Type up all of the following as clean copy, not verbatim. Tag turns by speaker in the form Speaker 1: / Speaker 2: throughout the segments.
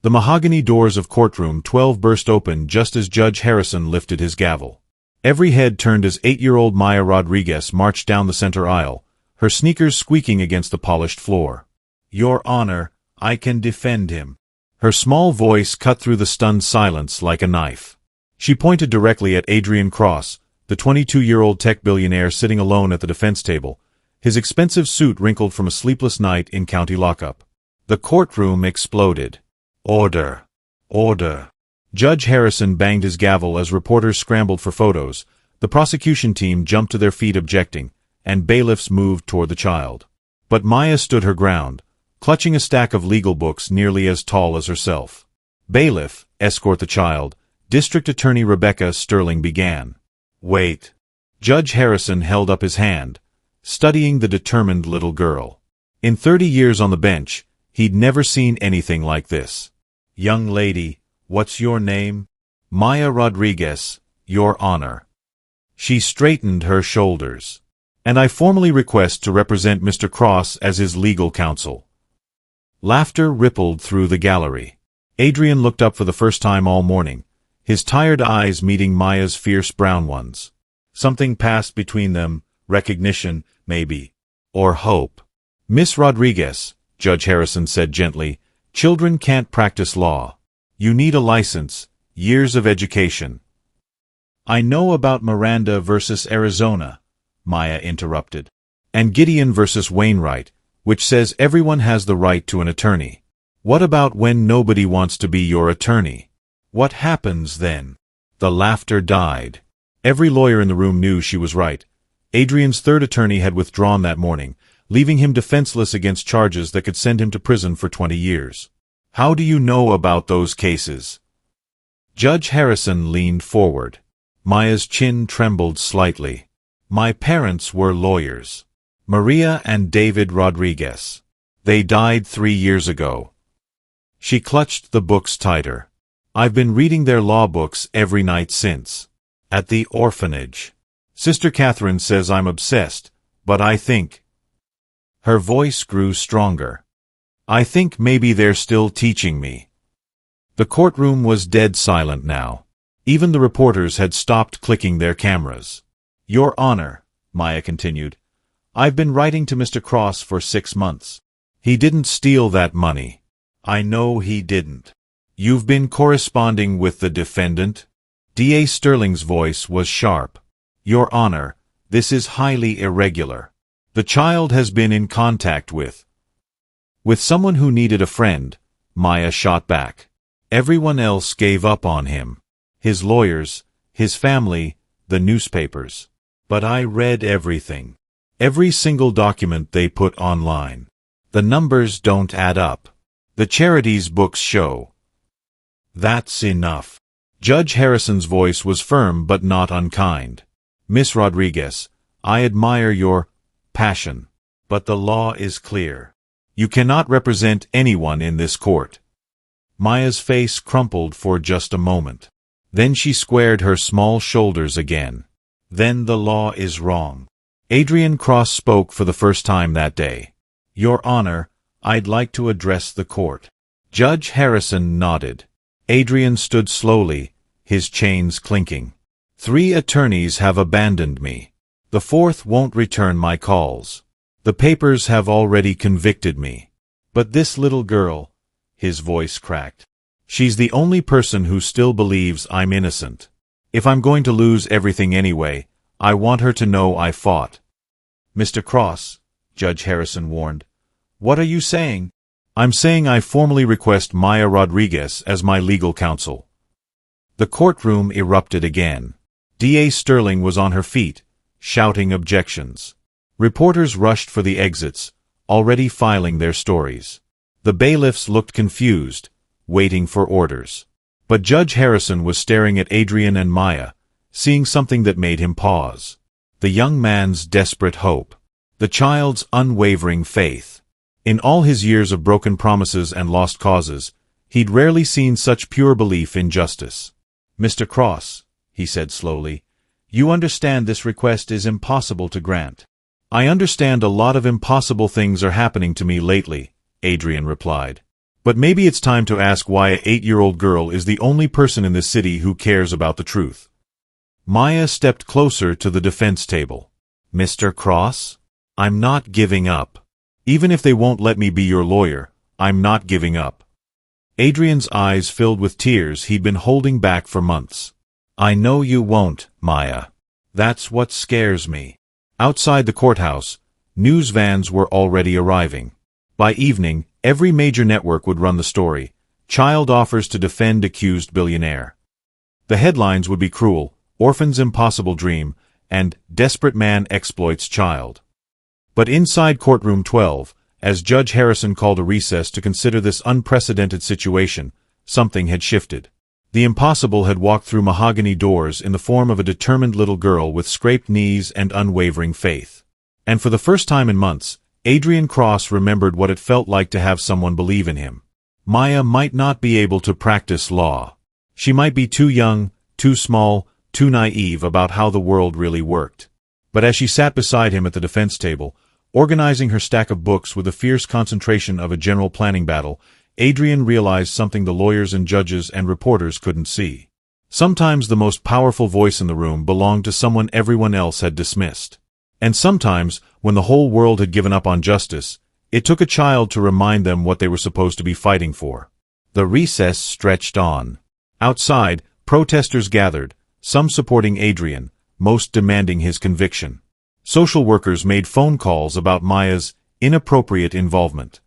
Speaker 1: The mahogany doors of courtroom 12 burst open just as Judge Harrison lifted his gavel. Every head turned as 8-year-old Maya Rodriguez marched down the center aisle, her sneakers squeaking against the polished floor. "Your Honor, I can defend him." Her small voice cut through the stunned silence like a knife. She pointed directly at Adrian Cross, the 22-year-old tech billionaire sitting alone at the defense table, his expensive suit wrinkled from a sleepless night in county lockup. The courtroom exploded. "Order! Order!" Judge Harrison banged his gavel as reporters scrambled for photos, the prosecution team jumped to their feet objecting, and bailiffs moved toward the child. But Maya stood her ground, clutching a stack of legal books nearly as tall as herself. "Bailiff, escort the child," District Attorney Rebecca Sterling began. "Wait." Judge Harrison held up his hand, studying the determined little girl. In 30 years on the bench, he'd never seen anything like this. "Young lady, what's your name?" "Maya Rodriguez, Your Honor." She straightened her shoulders. "And I formally request to represent Mr. Cross as his legal counsel." Laughter rippled through the gallery. Adrian looked up for the first time all morning, his tired eyes meeting Maya's fierce brown ones. Something passed between them, recognition, maybe, or hope. "Miss Rodriguez," Judge Harrison said gently, "children can't practice law. You need a license, years of education." "I know about Miranda versus Arizona," Maya interrupted, "and Gideon versus Wainwright, which says everyone has the right to an attorney. What about when nobody wants to be your attorney? What happens then?" The laughter died. Every lawyer in the room knew she was right. Adrian's third attorney had withdrawn that morning, leaving him defenseless against charges that could send him to prison for 20 years. "How do you know about those cases?" Judge Harrison leaned forward. Maya's chin trembled slightly. "My parents were lawyers. Maria and David Rodriguez. They died 3 years ago." She clutched the books tighter. "I've been reading their law books every night since. At the orphanage. Sister Catherine says I'm obsessed, but I think—" Her voice grew stronger. "I think maybe they're still teaching me." The courtroom was dead silent now. Even the reporters had stopped clicking their cameras. "Your Honor," Maya continued, "I've been writing to Mr. Cross for 6 months. He didn't steal that money." "I know he didn't." "You've been corresponding with the defendant?" D.A. Sterling's voice was sharp. "Your Honor, this is highly irregular. The child has been in contact with someone who needed a friend," Maya shot back. "Everyone else gave up on him. His lawyers, his family, the newspapers. But I read everything. Every single document they put online. The numbers don't add up. The charities books show." "That's enough." Judge Harrison's voice was firm but not unkind. "Miss Rodriguez, I admire your passion, but the law is clear. You cannot represent anyone in this court." Maya's face crumpled for just a moment. Then she squared her small shoulders again. "Then the law is wrong." Adrian Cross spoke for the first time that day. "Your Honor, I'd like to address the court." Judge Harrison nodded. Adrian stood slowly, his chains clinking. "3 attorneys have abandoned me. The 4th won't return my calls. The papers have already convicted me. But this little girl," his voice cracked, "she's the only person who still believes I'm innocent. If I'm going to lose everything anyway, I want her to know I fought." "Mr. Cross," Judge Harrison warned, "what are you saying?" "I'm saying I formally request Maya Rodriguez as my legal counsel." The courtroom erupted again. D.A. Sterling was on her feet, shouting objections. Reporters rushed for the exits, already filing their stories. The bailiffs looked confused, waiting for orders. But Judge Harrison was staring at Adrian and Maya, seeing something that made him pause. The young man's desperate hope. The child's unwavering faith. In all his years of broken promises and lost causes, he'd rarely seen such pure belief in justice. "Mr. Cross," he said slowly, "you understand this request is impossible to grant." "I understand a lot of impossible things are happening to me lately," Adrian replied. But maybe it's time to ask why an 8-year-old girl is the only person in this city who cares about the truth. Maya stepped closer to the defense table. Mr. Cross? I'm not giving up. Even if they won't let me be your lawyer, I'm not giving up. Adrian's eyes filled with tears he'd been holding back for months. I know you won't, Maya. That's what scares me. Outside the courthouse, news vans were already arriving. By evening, every major network would run the story. Child offers to defend accused billionaire. The headlines would be cruel, orphan's impossible dream, and desperate man exploits child. But inside courtroom 12, as Judge Harrison called a recess to consider this unprecedented situation, something had shifted. The impossible had walked through mahogany doors in the form of a determined little girl with scraped knees and unwavering faith. And for the first time in months, Adrian Cross remembered what it felt like to have someone believe in him. Maya might not be able to practice law. She might be too young, too small, too naive about how the world really worked. But as she sat beside him at the defense table, organizing her stack of books with the fierce concentration of a general planning battle, Adrian realized something the lawyers and judges and reporters couldn't see. Sometimes the most powerful voice in the room belonged to someone everyone else had dismissed. And sometimes, when the whole world had given up on justice, it took a child to remind them what they were supposed to be fighting for. The recess stretched on. Outside, protesters gathered, some supporting Adrian, most demanding his conviction. Social workers made phone calls about Maya's inappropriate involvement.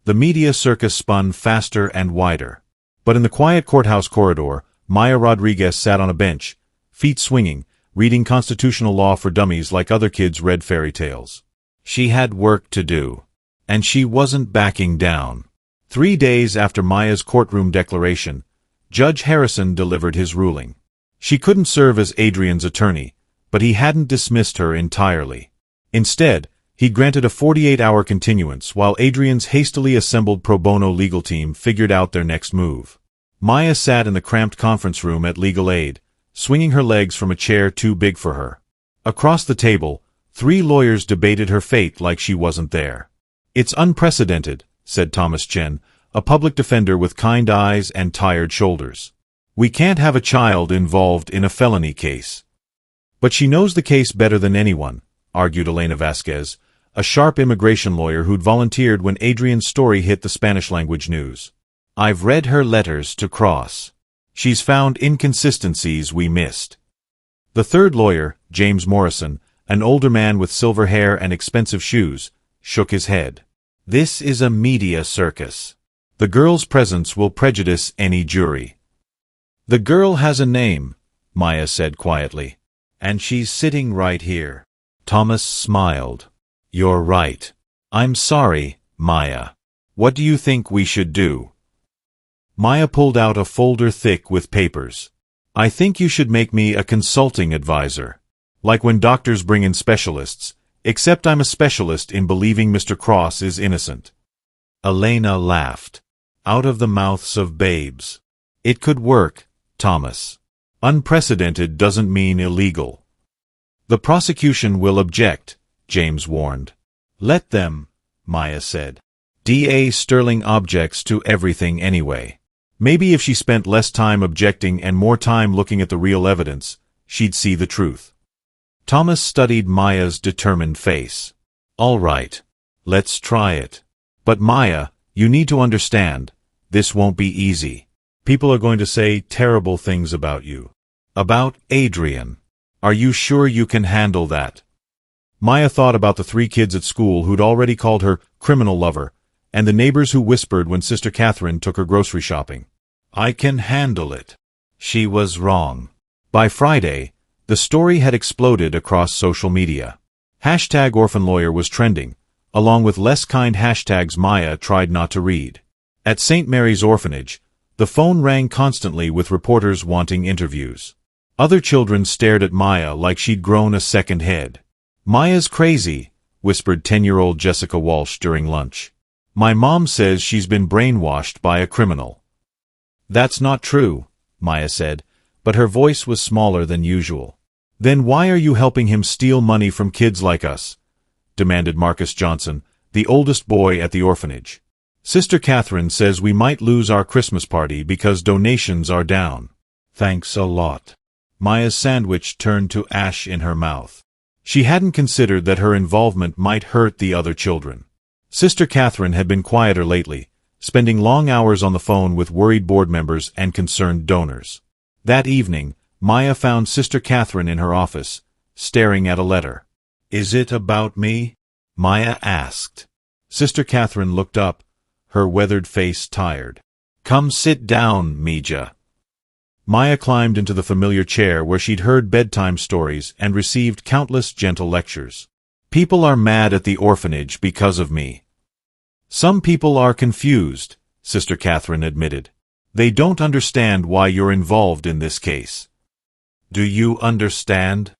Speaker 1: The media circus spun faster and wider. But in the quiet courthouse corridor, Maya Rodriguez sat on a bench, feet swinging, reading constitutional law for dummies like other kids read fairy tales. She had work to do. And she wasn't backing down. 3 days after Maya's courtroom declaration, Judge Harrison delivered his ruling. She couldn't serve as Adrian's attorney, but he hadn't dismissed her entirely. Instead, he granted a 48-hour continuance while Adrian's hastily assembled pro bono legal team figured out their next move. Maya sat in the cramped conference room at Legal Aid, swinging her legs from a chair too big for her. Across the table, 3 lawyers debated her fate like she wasn't there. It's unprecedented, said Thomas Chen, a public defender with kind eyes and tired shoulders. We can't have a child involved in a felony case. But she knows the case better than anyone, argued Elena Vasquez, a sharp immigration lawyer who'd volunteered when Adrian's story hit the Spanish-language news. I've read her letters to Cross. She's found inconsistencies we missed. The third lawyer, James Morrison, an older man with silver hair and expensive shoes, shook his head. This is a media circus. The girl's presence will prejudice any jury. The girl has a name, Maya said quietly. And she's sitting right here. Thomas smiled. You're right. I'm sorry, Maya. What do you think we should do? Maya pulled out a folder thick with papers. I think you should make me a consulting advisor. Like when doctors bring in specialists, except I'm a specialist in believing Mr. Cross is innocent. Elena laughed. Out of the mouths of babes. It could work, Thomas. Unprecedented doesn't mean illegal. The prosecution will object, James warned. Let them, Maya said. D.A. Sterling objects to everything anyway. Maybe if she spent less time objecting and more time looking at the real evidence, she'd see the truth. Thomas studied Maya's determined face. All right. Let's try it. But Maya, you need to understand, this won't be easy. People are going to say terrible things about you. About Adrian. Are you sure you can handle that? Maya thought about the 3 kids at school who'd already called her criminal lover, and the neighbors who whispered when Sister Catherine took her grocery shopping. I can handle it. She was wrong. By Friday, the story had exploded across social media. #OrphanLawyer was trending, along with less kind hashtags Maya tried not to read. At St. Mary's Orphanage, the phone rang constantly with reporters wanting interviews. Other children stared at Maya like she'd grown a second head. Maya's crazy, whispered 10-year-old Jessica Walsh during lunch. My mom says she's been brainwashed by a criminal. That's not true, Maya said, but her voice was smaller than usual. Then why are you helping him steal money from kids like us? Demanded Marcus Johnson, the oldest boy at the orphanage. Sister Catherine says we might lose our Christmas party because donations are down. Thanks a lot. Maya's sandwich turned to ash in her mouth. She hadn't considered that her involvement might hurt the other children. Sister Catherine had been quieter lately, spending long hours on the phone with worried board members and concerned donors. That evening, Maya found Sister Catherine in her office, staring at a letter. "Is it about me?" Maya asked. Sister Catherine looked up, her weathered face tired. "Come sit down, Mija." Maya climbed into the familiar chair where she'd heard bedtime stories and received countless gentle lectures. "People are mad at the orphanage because of me." "Some people are confused," Sister Catherine admitted. "They don't understand why you're involved in this case." "Do you understand?"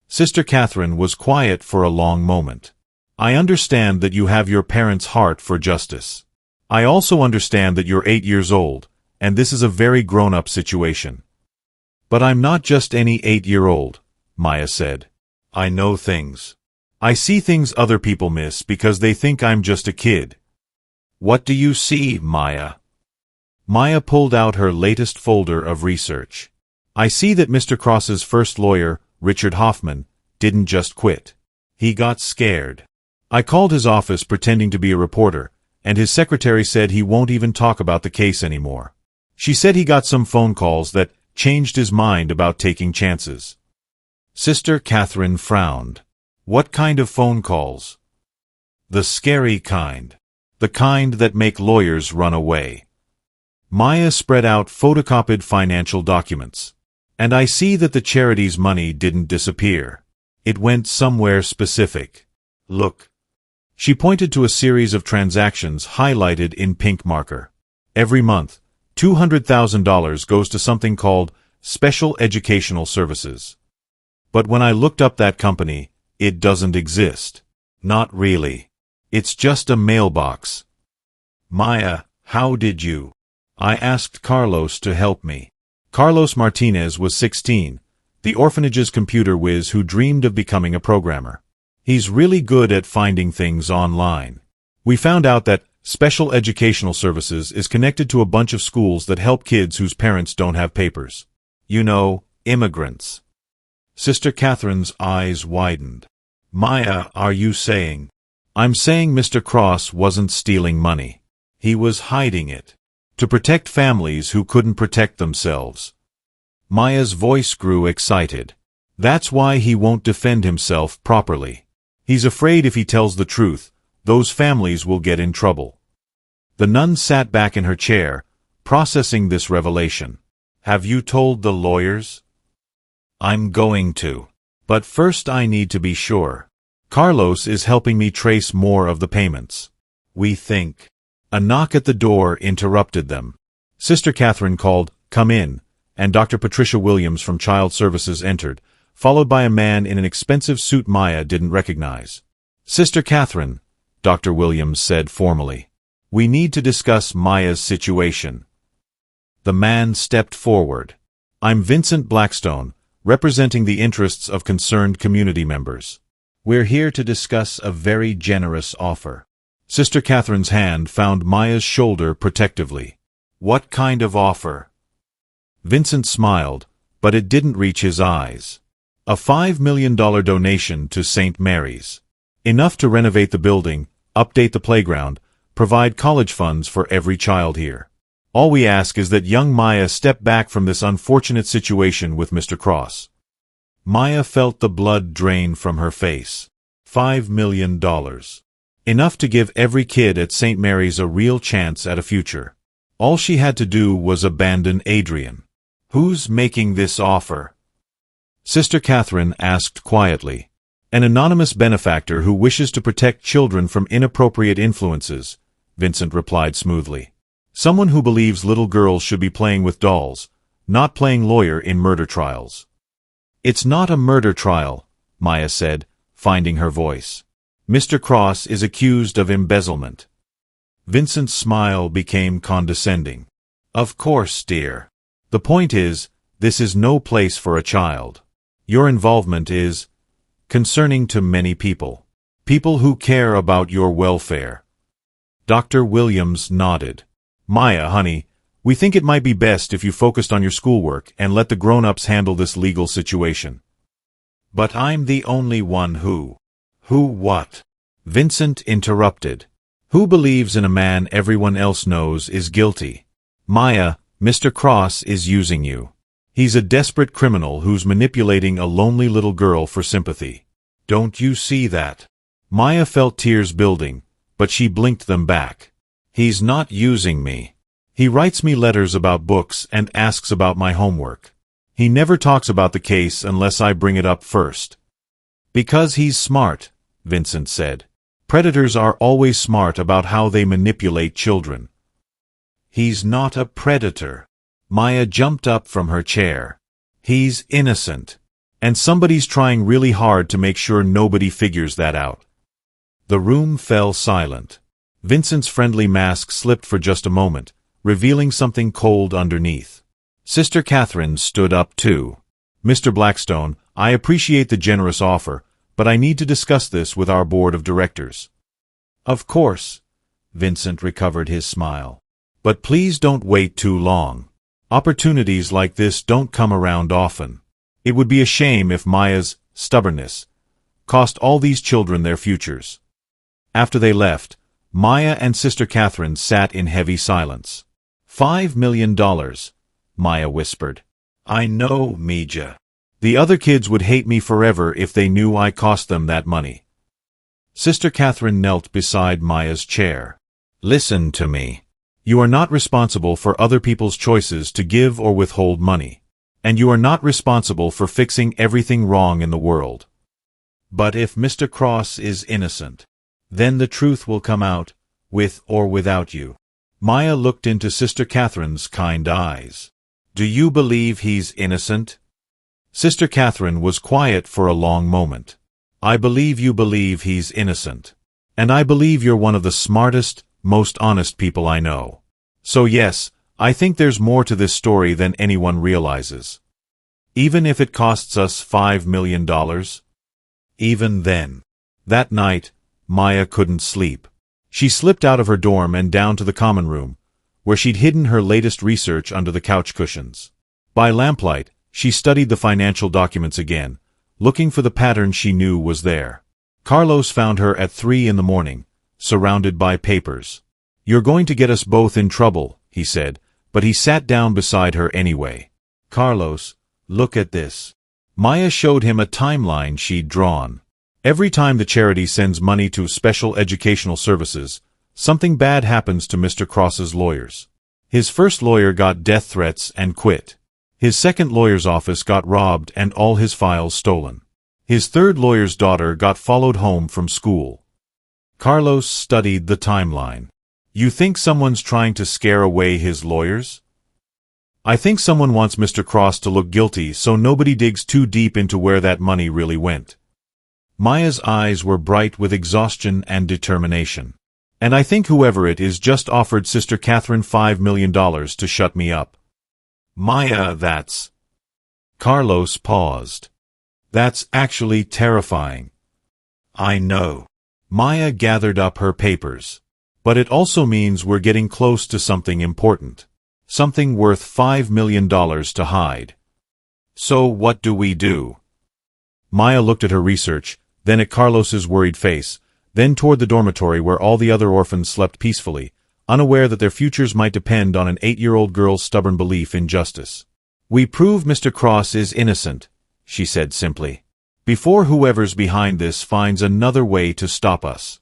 Speaker 1: Sister Catherine was quiet for a long moment. "I understand that you have your parents' heart for justice. I also understand that you're 8 years old, and this is a very grown-up situation. But I'm not just any 8-year-old, Maya said. I know things. I see things other people miss because they think I'm just a kid." "What do you see, Maya?" Maya pulled out her latest folder of research. "I see that Mr. Cross's first lawyer, Richard Hoffman, didn't just quit. He got scared. I called his office pretending to be a reporter, and his secretary said he won't even talk about the case anymore. She said he got some phone calls that changed his mind about taking chances." Sister Catherine frowned. "What kind of phone calls?" "The scary kind. The kind that make lawyers run away." Maya spread out photocopied financial documents. "And I see that the charity's money didn't disappear. It went somewhere specific. Look." She pointed to a series of transactions highlighted in pink marker. "Every month, $200,000 goes to something called Special Educational Services. But when I looked up that company, it doesn't exist. Not really. It's just a mailbox." "Maya, how did you?" "I asked Carlos to help me." Carlos Martinez was 16, the orphanage's computer whiz who dreamed of becoming a programmer. He's really good at finding things online. We found out that Special Educational Services is connected to a bunch of schools that help kids whose parents don't have papers. You know, immigrants. Sister Catherine's eyes widened. "Maya, are you saying?" "I'm saying Mr. Cross wasn't stealing money. He was hiding it. To protect families who couldn't protect themselves." Maya's voice grew excited. "That's why he won't defend himself properly. He's afraid if he tells the truth, those families will get in trouble." The nun sat back in her chair, processing this revelation. "Have you told the lawyers?" "I'm going to. But first I need to be sure. Carlos is helping me trace more of the payments. We think." A knock at the door interrupted them. Sister Catherine called, "Come in," and Dr. Patricia Williams from Child Services entered, followed by a man in an expensive suit Maya didn't recognize. "Sister Catherine," Dr. Williams said formally, "we need to discuss Maya's situation." The man stepped forward. "I'm Vincent Blackstone, representing the interests of concerned community members. We're here to discuss a very generous offer." Sister Catherine's hand found Maya's shoulder protectively. "What kind of offer?" Vincent smiled, but it didn't reach his eyes. "A $5 million donation to St. Mary's. Enough to renovate the building, update the playground, provide college funds for every child here. All we ask is that young Maya step back from this unfortunate situation with Mr. Cross." Maya felt the blood drain from her face. $5 million. Enough to give every kid at St. Mary's a real chance at a future. All she had to do was abandon Adrian. "Who's making this offer?" Sister Catherine asked quietly. "An anonymous benefactor who wishes to protect children from inappropriate influences," Vincent replied smoothly. "Someone who believes little girls should be playing with dolls, not playing lawyer in murder trials." "It's not a murder trial," Maya said, finding her voice. "Mr. Cross is accused of embezzlement." Vincent's smile became condescending. "Of course, dear. The point is, this is no place for a child. Your involvement is concerning to many people. People who care about your welfare." Dr. Williams nodded. Maya, honey, we think it might be best if you focused on your schoolwork and let the grown-ups handle this legal situation. But I'm the only one who... Who what? Vincent interrupted. Who believes in a man everyone else knows is guilty? Maya, Mr. Cross is using you. He's a desperate criminal who's manipulating a lonely little girl for sympathy. Don't you see that? Maya felt tears building, but she blinked them back. He's not using me. He writes me letters about books and asks about my homework. He never talks about the case unless I bring it up first. Because he's smart, Vincent said. Predators are always smart about how they manipulate children. He's not a predator. Maya jumped up from her chair. He's innocent. And somebody's trying really hard to make sure nobody figures that out. The room fell silent. Vincent's friendly mask slipped for just a moment, revealing something cold underneath. Sister Catherine stood up too. Mr. Blackstone, I appreciate the generous offer, but I need to discuss this with our board of directors. Of course. Vincent recovered his smile. But please don't wait too long. Opportunities like this don't come around often. It would be a shame if Maya's stubbornness cost all these children their futures. After they left, Maya and Sister Catherine sat in heavy silence. $5 million, Maya whispered. I know, Mija. The other kids would hate me forever if they knew I cost them that money. Sister Catherine knelt beside Maya's chair. Listen to me. You are not responsible for other people's choices to give or withhold money. And you are not responsible for fixing everything wrong in the world. But if Mr. Cross is innocent, then the truth will come out, with or without you. Maya looked into Sister Catherine's kind eyes. Do you believe he's innocent? Sister Catherine was quiet for a long moment. I believe you believe he's innocent. And I believe you're one of the smartest, most honest people I know. So yes, I think there's more to this story than anyone realizes. Even if it costs us $5 million? Even then. That night, Maya couldn't sleep. She slipped out of her dorm and down to the common room, where she'd hidden her latest research under the couch cushions. By lamplight, she studied the financial documents again, looking for the pattern she knew was there. Carlos found her at 3 in the morning, surrounded by papers. You're going to get us both in trouble, he said, but he sat down beside her anyway. Carlos, look at this. Maya showed him a timeline she'd drawn. Every time the charity sends money to special educational services, something bad happens to Mr. Cross's lawyers. His first lawyer got death threats and quit. His second lawyer's office got robbed and all his files stolen. His third lawyer's daughter got followed home from school. Carlos studied the timeline. You think someone's trying to scare away his lawyers? I think someone wants Mr. Cross to look guilty so nobody digs too deep into where that money really went. Maya's eyes were bright with exhaustion and determination. And I think whoever it is just offered Sister Catherine $5 million to shut me up. Maya, that's... Carlos paused. That's actually terrifying. I know. Maya gathered up her papers. But it also means we're getting close to something important. Something worth $5 million to hide. So what do we do? Maya looked at her research, then at Carlos's worried face, then toward the dormitory where all the other orphans slept peacefully, unaware that their futures might depend on an 8-year-old girl's stubborn belief in justice. We prove Mr. Cross is innocent, she said simply, before whoever's behind this finds another way to stop us.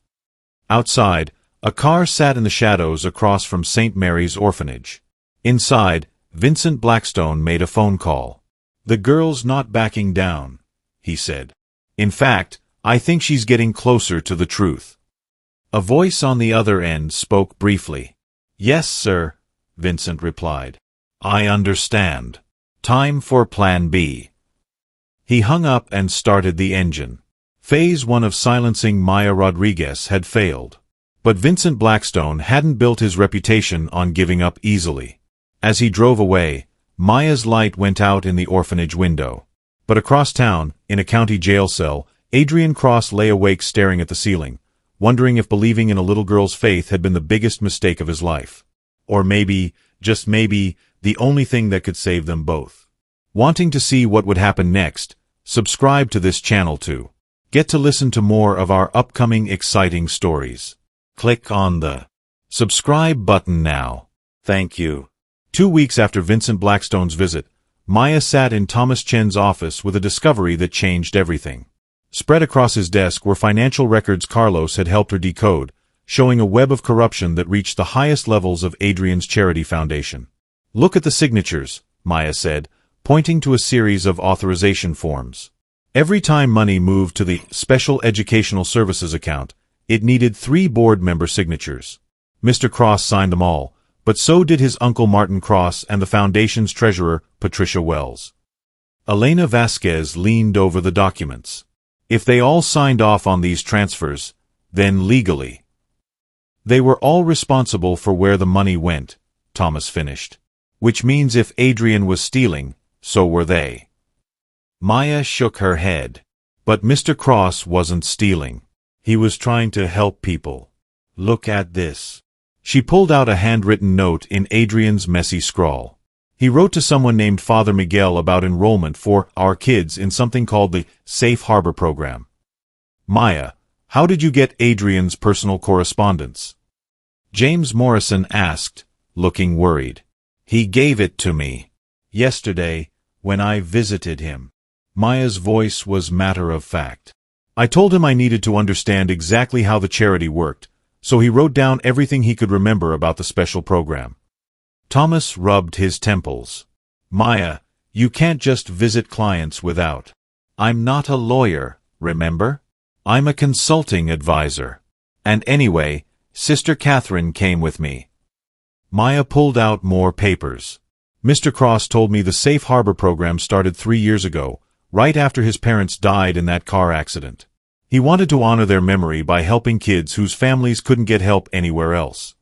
Speaker 1: Outside, a car sat in the shadows across from St. Mary's Orphanage. Inside, Vincent Blackstone made a phone call. The girl's not backing down, he said. In fact, I think she's getting closer to the truth. A voice on the other end spoke briefly. Yes, sir, Vincent replied. I understand. Time for Plan B. He hung up and started the engine. Phase 1 of silencing Maya Rodriguez had failed. But Vincent Blackstone hadn't built his reputation on giving up easily. As he drove away, Maya's light went out in the orphanage window. But across town, in a county jail cell, Adrian Cross lay awake staring at the ceiling, wondering if believing in a little girl's faith had been the biggest mistake of his life. Or maybe, just maybe, the only thing that could save them both. Wanting to see what would happen next, subscribe to this channel to get to listen to more of our upcoming exciting stories. Click on the subscribe button now. Thank you. 2 weeks after Vincent Blackstone's visit, Maya sat in Thomas Chen's office with a discovery that changed everything. Spread across his desk were financial records Carlos had helped her decode, showing a web of corruption that reached the highest levels of Adrian's charity foundation. "Look at the signatures," Maya said, pointing to a series of authorization forms. Every time money moved to the Special Educational Services account, it needed 3 board member signatures. Mr. Cross signed them all, but so did his uncle Martin Cross and the foundation's treasurer, Patricia Wells. Elena Vasquez leaned over the documents. If they all signed off on these transfers, then legally they were all responsible for where the money went, Thomas finished. Which means if Adrian was stealing, so were they. Maya shook her head. But Mr. Cross wasn't stealing. He was trying to help people. Look at this. She pulled out a handwritten note in Adrian's messy scrawl. He wrote to someone named Father Miguel about enrollment for our kids in something called the Safe Harbor Program. Maya, how did you get Adrian's personal correspondence? James Morrison asked, looking worried. He gave it to me yesterday when I visited him. Maya's voice was matter-of-fact. I told him I needed to understand exactly how the charity worked, so he wrote down everything he could remember about the special program. Thomas rubbed his temples. Maya, you can't just visit clients without. I'm not a lawyer, remember? I'm a consulting advisor. And anyway, Sister Catherine came with me. Maya pulled out more papers. Mr. Cross told me the Safe Harbor program started 3 years ago, right after his parents died in that car accident. He wanted to honor their memory by helping kids whose families couldn't get help anywhere else.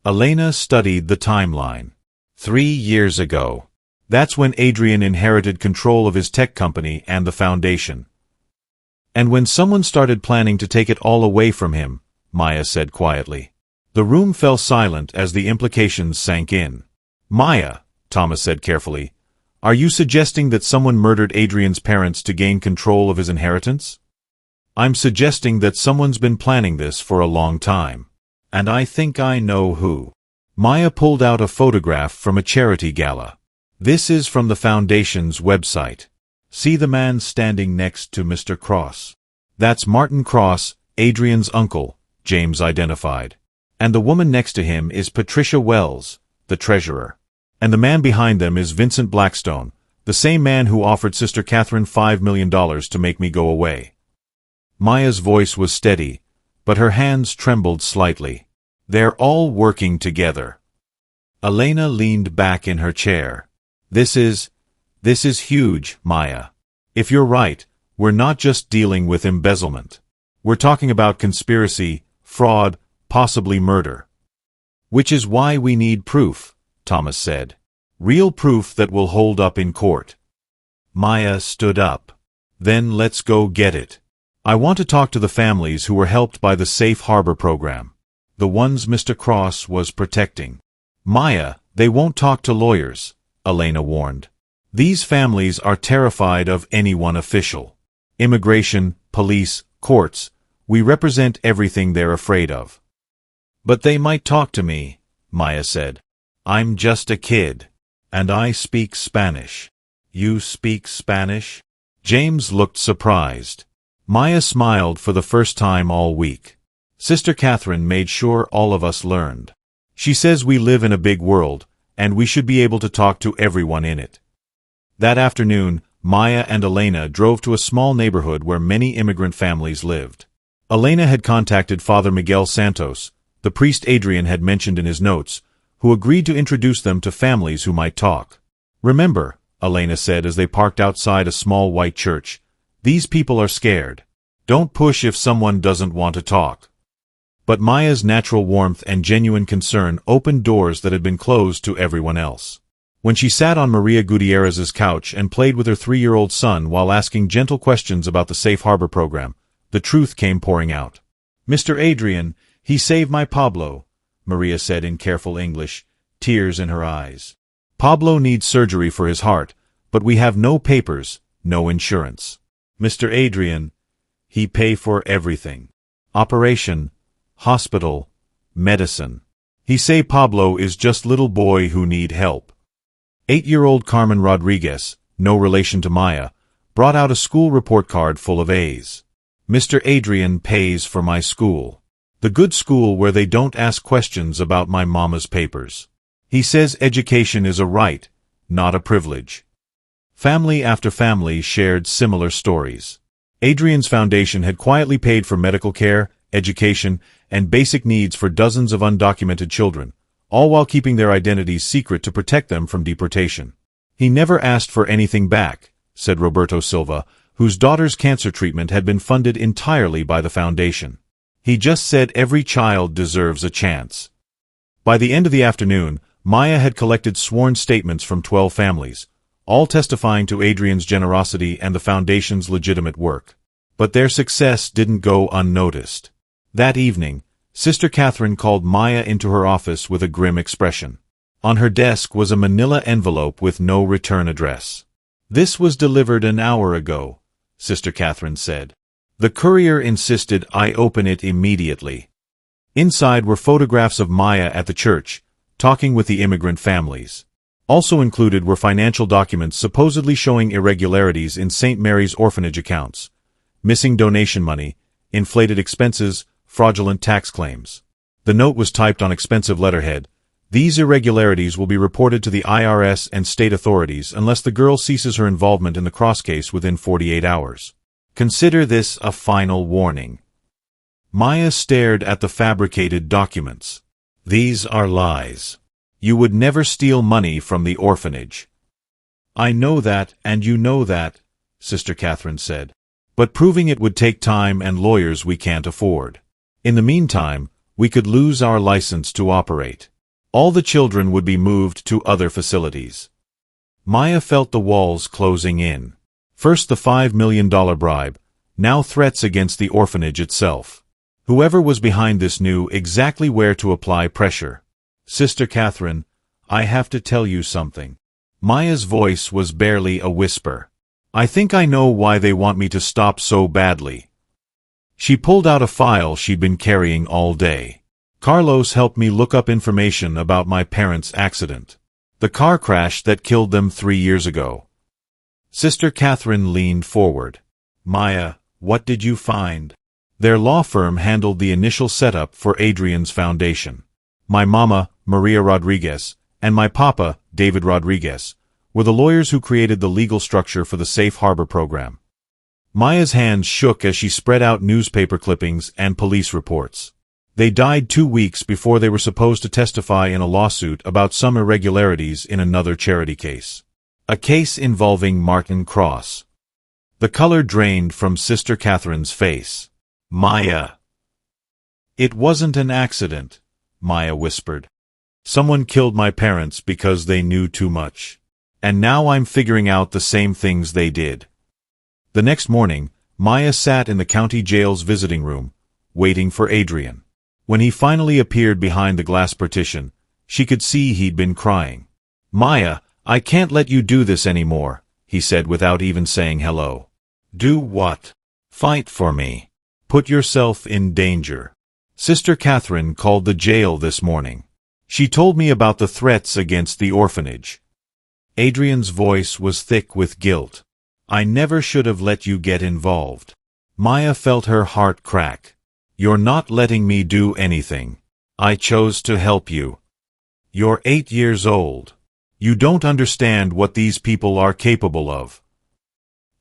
Speaker 1: Elena studied the timeline. 3 years ago. That's when Adrian inherited control of his tech company and the foundation. And when someone started planning to take it all away from him, Maya said quietly. The room fell silent as the implications sank in. Maya, Thomas said carefully, are you suggesting that someone murdered Adrian's parents to gain control of his inheritance? I'm suggesting that someone's been planning this for a long time. And I think I know who. Maya pulled out a photograph from a charity gala. This is from the foundation's website. See the man standing next to Mr. Cross. That's Martin Cross, Adrian's uncle, James identified. And the woman next to him is Patricia Wells, the treasurer. And the man behind them is Vincent Blackstone, the same man who offered Sister Catherine $5 million to make me go away. Maya's voice was steady, but her hands trembled slightly. They're all working together. Elena leaned back in her chair. This is huge, Maya. If you're right, we're not just dealing with embezzlement. We're talking about conspiracy, fraud, possibly murder. Which is why we need proof, Thomas said. Real proof that will hold up in court. Maya stood up. Then let's go get it. I want to talk to the families who were helped by the Safe Harbor program. The ones Mr. Cross was protecting. Maya, they won't talk to lawyers, Elena warned. These families are terrified of anyone official. Immigration, police, courts, we represent everything they're afraid of. But they might talk to me, Maya said. I'm just a kid. And I speak Spanish. You speak Spanish? James looked surprised. Maya smiled for the first time all week. Sister Catherine made sure all of us learned. She says we live in a big world, and we should be able to talk to everyone in it. That afternoon, Maya and Elena drove to a small neighborhood where many immigrant families lived. Elena had contacted Father Miguel Santos, the priest Adrian had mentioned in his notes, who agreed to introduce them to families who might talk. Remember, Elena said as they parked outside a small white church, these people are scared. Don't push if someone doesn't want to talk. But Maya's natural warmth and genuine concern opened doors that had been closed to everyone else. When she sat on Maria Gutierrez's couch and played with her 3-year-old son while asking gentle questions about the Safe Harbor program, the truth came pouring out. Mr. Adrian, he saved my Pablo, Maria said in careful English, tears in her eyes. Pablo needs surgery for his heart, but we have no papers, no insurance. Mr. Adrian, he pay for everything. Operation, hospital, medicine. He say Pablo is just little boy who need help. 8-year-old Carmen Rodriguez, no relation to Maya, brought out a school report card full of A's. Mr. Adrian pays for my school. The good school where they don't ask questions about my mama's papers. He says education is a right, not a privilege. Family after family shared similar stories. Adrian's foundation had quietly paid for medical care, education, and basic needs for dozens of undocumented children, all while keeping their identities secret to protect them from deportation. He never asked for anything back, said Roberto Silva, whose daughter's cancer treatment had been funded entirely by the foundation. He just said every child deserves a chance. By the end of the afternoon, Maya had collected sworn statements from 12 families, all testifying to Adrian's generosity and the foundation's legitimate work. But their success didn't go unnoticed. That evening, Sister Catherine called Maya into her office with a grim expression. On her desk was a manila envelope with no return address. "This was delivered an hour ago," Sister Catherine said. The courier insisted I open it immediately. Inside were photographs of Maya at the church, talking with the immigrant families. Also included were financial documents supposedly showing irregularities in St. Mary's orphanage accounts, missing donation money, inflated expenses, fraudulent tax claims. The note was typed on expensive letterhead. These irregularities will be reported to the IRS and state authorities unless the girl ceases her involvement in the cross case within 48 hours. Consider this a final warning. Maya stared at the fabricated documents. These are lies. You would never steal money from the orphanage. I know that, and you know that, Sister Catherine said. But proving it would take time and lawyers we can't afford. In the meantime, we could lose our license to operate. All the children would be moved to other facilities. Maya felt the walls closing in. First the $5 million bribe, now threats against the orphanage itself. Whoever was behind this knew exactly where to apply pressure. Sister Catherine, I have to tell you something. Maya's voice was barely a whisper. I think I know why they want me to stop so badly. She pulled out a file she'd been carrying all day. Carlos helped me look up information about my parents' accident. The car crash that killed them 3 years ago. Sister Catherine leaned forward. Maya, what did you find? Their law firm handled the initial setup for Adrian's foundation. My mama, Maria Rodriguez, and my papa, David Rodriguez, were the lawyers who created the legal structure for the Safe Harbor program. Maya's hands shook as she spread out newspaper clippings and police reports. They died 2 weeks before they were supposed to testify in a lawsuit about some irregularities in another charity case. A case involving Martin Cross. The color drained from Sister Catherine's face. Maya. It wasn't an accident, Maya whispered. Someone killed my parents because they knew too much. And now I'm figuring out the same things they did. The next morning, Maya sat in the county jail's visiting room, waiting for Adrian. When he finally appeared behind the glass partition, she could see he'd been crying. Maya, I can't let you do this anymore, he said without even saying hello. Do what? Fight for me. Put yourself in danger. Sister Catherine called the jail this morning. She told me about the threats against the orphanage. Adrian's voice was thick with guilt. I never should have let you get involved. Maya felt her heart crack. You're not letting me do anything. I chose to help you. You're 8 years old. You don't understand what these people are capable of.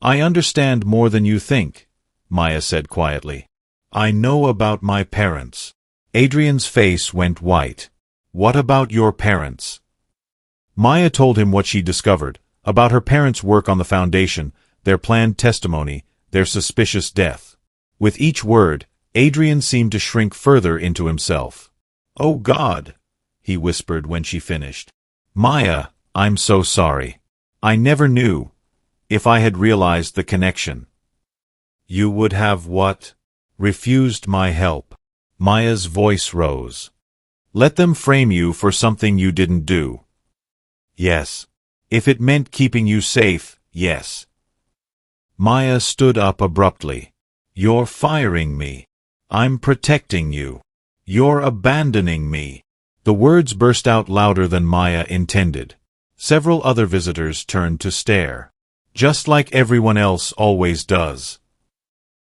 Speaker 1: I understand more than you think, Maya said quietly. I know about my parents. Adrian's face went white. What about your parents? Maya told him what she discovered, about her parents' work on the foundation, their planned testimony, their suspicious death. With each word, Adrian seemed to shrink further into himself. Oh God, he whispered when she finished. Maya, I'm so sorry. I never knew. If I had realized the connection. You would have what? refused my help. Maya's voice rose. Let them frame you for something you didn't do. Yes. If it meant keeping you safe, yes. Maya stood up abruptly. You're firing me. I'm protecting you. You're abandoning me. The words burst out louder than Maya intended. Several other visitors turned to stare. Just like everyone else always does.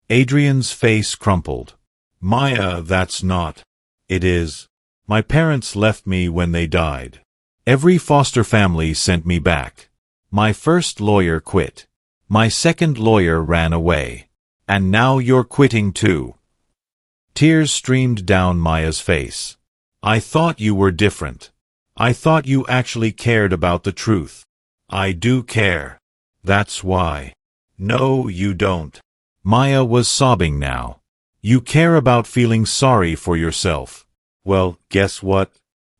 Speaker 1: Adrian's face crumpled. Maya, that's not. It is. My parents left me when they died. Every foster family sent me back. My first lawyer quit. My second lawyer ran away. And now you're quitting too. Tears streamed down Maya's face. I thought you were different. I thought you actually cared about the truth. I do care. That's why. No, you don't. Maya was sobbing now. You care about feeling sorry for yourself. Well, guess what?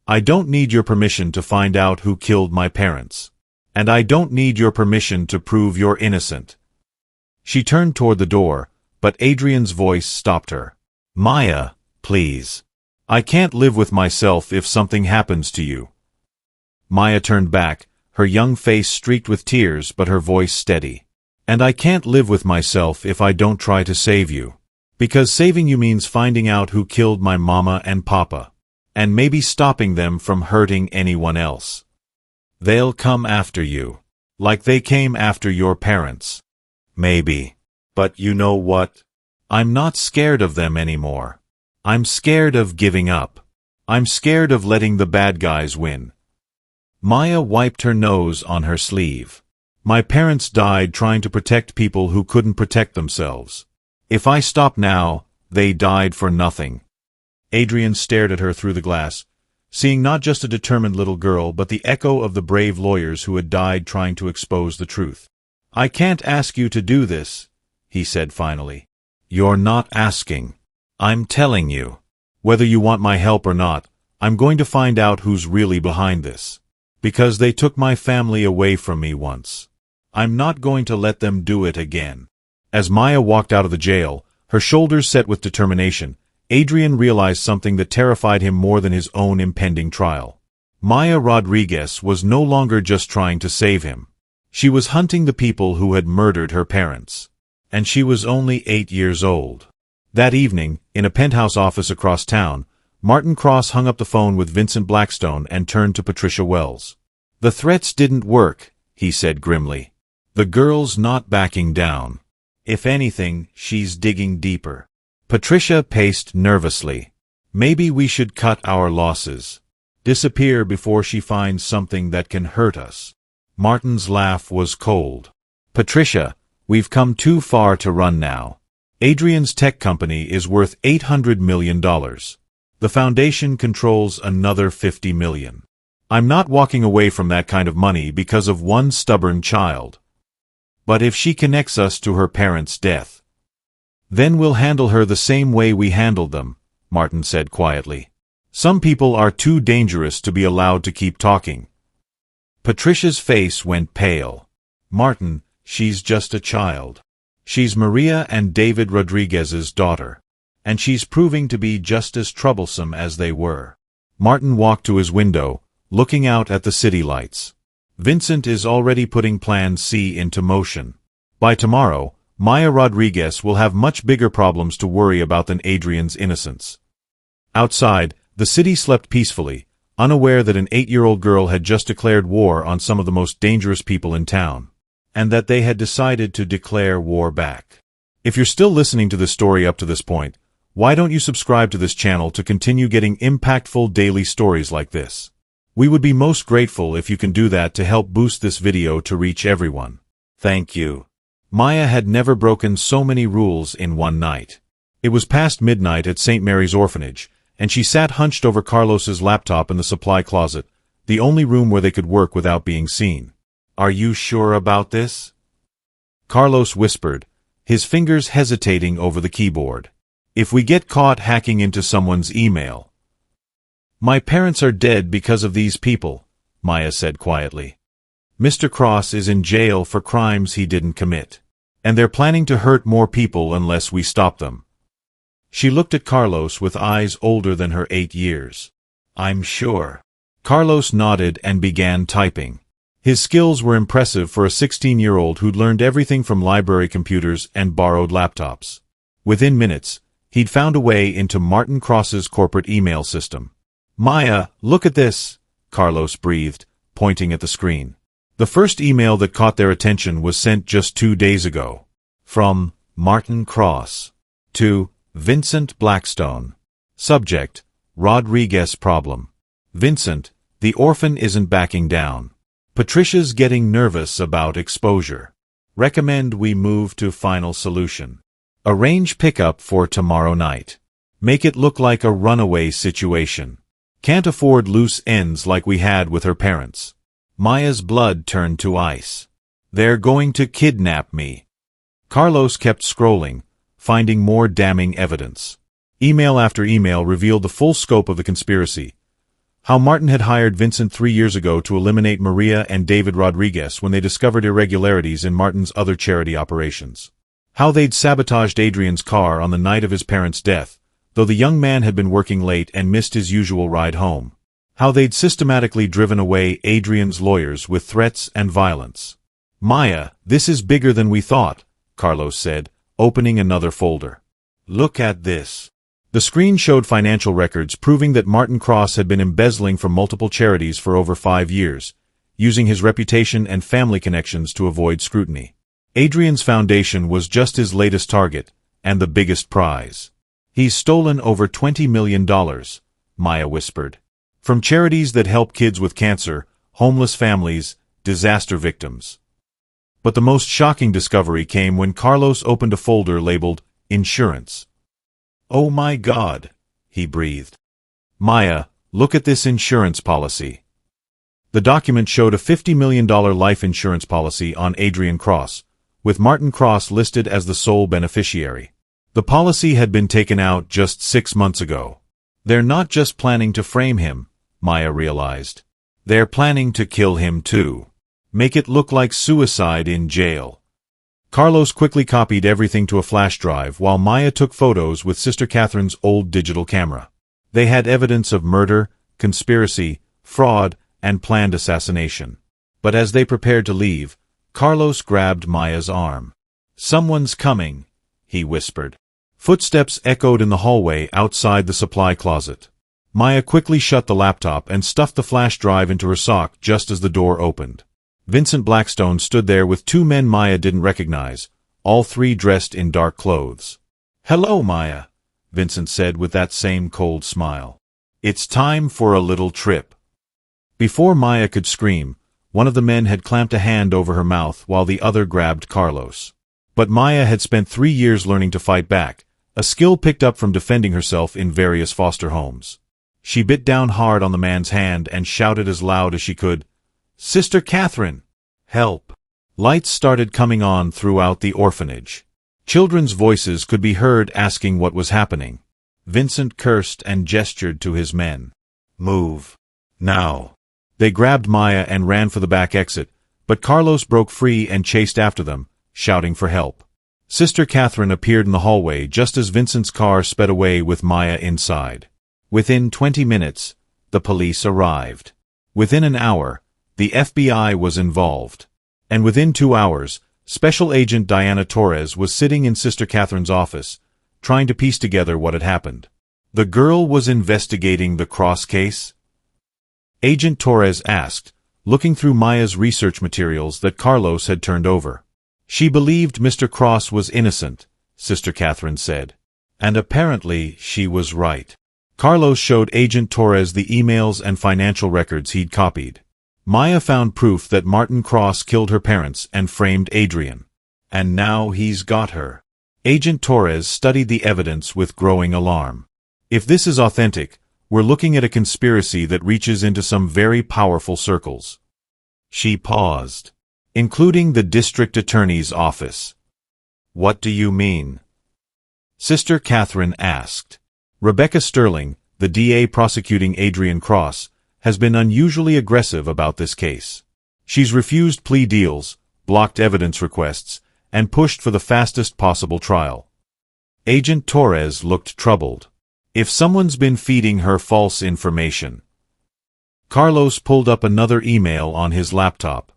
Speaker 1: I don't need your permission to find out who killed my parents. And I don't need your permission to prove you're innocent. She turned toward the door, but Adrian's voice stopped her. Maya, please. I can't live with myself if something happens to you. Maya turned back, her young face streaked with tears but her voice steady. And I can't live with myself if I don't try to save you. Because saving you means finding out who killed my mama and papa. And maybe stopping them from hurting anyone else. They'll come after you. Like they came after your parents. Maybe. But you know what? I'm not scared of them anymore. I'm scared of giving up. I'm scared of letting the bad guys win. Maya wiped her nose on her sleeve. My parents died trying to protect people who couldn't protect themselves. If I stop now, they died for nothing. Adrian stared at her through the glass, seeing not just a determined little girl but the echo of the brave lawyers who had died trying to expose the truth. I can't ask you to do this, he said finally. You're not asking. I'm telling you. Whether you want my help or not, I'm going to find out who's really behind this. Because they took my family away from me once. I'm not going to let them do it again. As Maya walked out of the jail, her shoulders set with determination, Adrian realized something that terrified him more than his own impending trial. Maya Rodriguez was no longer just trying to save him. She was hunting the people who had murdered her parents. And she was only 8 years old. That evening, in a penthouse office across town, Martin Cross hung up the phone with Vincent Blackstone and turned to Patricia Wells. The threats didn't work, he said grimly. The girl's not backing down. If anything, she's digging deeper. Patricia paced nervously. Maybe we should cut our losses. Disappear before she finds something that can hurt us. Martin's laugh was cold. Patricia, we've come too far to run now. Adrian's tech company is worth $800 million. The foundation controls another $50 million. I'm not walking away from that kind of money because of one stubborn child. But if she connects us to her parents' death, then we'll handle her the same way we handled them, Martin said quietly. Some people are too dangerous to be allowed to keep talking. Patricia's face went pale. Martin, she's just a child. She's Maria and David Rodriguez's daughter. And she's proving to be just as troublesome as they were. Martin walked to his window, looking out at the city lights. Vincent is already putting Plan C into motion. By tomorrow, Maya Rodriguez will have much bigger problems to worry about than Adrian's innocence. Outside, the city slept peacefully, unaware that an 8-year-old girl had just declared war on some of the most dangerous people in town, and that they had decided to declare war back. If you're still listening to this story up to this point, why don't you subscribe to this channel to continue getting impactful daily stories like this? We would be most grateful if you can do that to help boost this video to reach everyone. Thank you. Maya had never broken so many rules in one night. It was past midnight at St. Mary's Orphanage, and she sat hunched over Carlos's laptop in the supply closet, the only room where they could work without being seen. Are you sure about this? Carlos whispered, his fingers hesitating over the keyboard. If we get caught hacking into someone's email. My parents are dead because of these people, Maya said quietly. Mr. Cross is in jail for crimes he didn't commit. And they're planning to hurt more people unless we stop them. She looked at Carlos with eyes older than her 8 years. "I'm sure." Carlos nodded and began typing. His skills were impressive for a 16-year-old who'd learned everything from library computers and borrowed laptops. Within minutes, he'd found a way into Martin Cross's corporate email system. "Maya, look at this," Carlos breathed, pointing at the screen. The first email that caught their attention was sent just 2 days ago. From Martin Cross to Vincent Blackstone. Subject: Rodriguez problem. Vincent, the orphan isn't backing down. Patricia's getting nervous about exposure. Recommend we move to final solution. Arrange pickup for tomorrow night. Make it look like a runaway situation. Can't afford loose ends like we had with her parents. Maya's blood turned to ice. They're going to kidnap me. Carlos kept scrolling, finding more damning evidence. Email after email revealed the full scope of the conspiracy. How Martin had hired Vincent 3 years ago to eliminate Maria and David Rodriguez when they discovered irregularities in Martin's other charity operations. How they'd sabotaged Adrian's car on the night of his parents' death, though the young man had been working late and missed his usual ride home. How they'd systematically driven away Adrian's lawyers with threats and violence. "Maya, this is bigger than we thought," Carlos said, opening another folder. "Look at this." The screen showed financial records proving that Martin Cross had been embezzling from multiple charities for over 5 years, using his reputation and family connections to avoid scrutiny. Adrian's foundation was just his latest target, and the biggest prize. "He's stolen over $20 million, Maya whispered. "From charities that help kids with cancer, homeless families, disaster victims." But the most shocking discovery came when Carlos opened a folder labeled Insurance. "Oh my God," he breathed. "Maya, look at this insurance policy." The document showed a $50 million life insurance policy on Adrian Cross, with Martin Cross listed as the sole beneficiary. The policy had been taken out just 6 months ago. They're not just planning to frame him, Maya realized. They're planning to kill him too. Make it look like suicide in jail. Carlos quickly copied everything to a flash drive while Maya took photos with Sister Catherine's old digital camera. They had evidence of murder, conspiracy, fraud, and planned assassination. But as they prepared to leave, Carlos grabbed Maya's arm. "Someone's coming," he whispered. Footsteps echoed in the hallway outside the supply closet. Maya quickly shut the laptop and stuffed the flash drive into her sock just as the door opened. Vincent Blackstone stood there with 2 men Maya didn't recognize, all 3 dressed in dark clothes. "Hello, Maya," Vincent said with that same cold smile. "It's time for a little trip." Before Maya could scream, one of the men had clamped a hand over her mouth while the other grabbed Carlos. But Maya had spent 3 years learning to fight back, a skill picked up from defending herself in various foster homes. She bit down hard on the man's hand and shouted as loud as she could, "Sister Catherine! Help!" Lights started coming on throughout the orphanage. Children's voices could be heard asking what was happening. Vincent cursed and gestured to his men. "Move. Now." They grabbed Maya and ran for the back exit, but Carlos broke free and chased after them, shouting for help. Sister Catherine appeared in the hallway just as Vincent's car sped away with Maya inside. Within 20 minutes, the police arrived. Within an hour, the FBI was involved. And within 2 hours, Special Agent Diana Torres was sitting in Sister Catherine's office, trying to piece together what had happened. The girl was investigating the Cross case? Agent Torres asked, looking through Maya's research materials that Carlos had turned over. She believed Mr. Cross was innocent, Sister Catherine said. And apparently she was right. Carlos showed Agent Torres the emails and financial records he'd copied. Maya found proof that Martin Cross killed her parents and framed Adrian. And now he's got her. Agent Torres studied the evidence with growing alarm. If this is authentic, we're looking at a conspiracy that reaches into some very powerful circles. She paused. Including the district attorney's office. What do you mean? Sister Catherine asked. Rebecca Sterling, the DA prosecuting Adrian Cross, has been unusually aggressive about this case. She's refused plea deals, blocked evidence requests, and pushed for the fastest possible trial. Agent Torres looked troubled. If someone's been feeding her false information. Carlos pulled up another email on his laptop.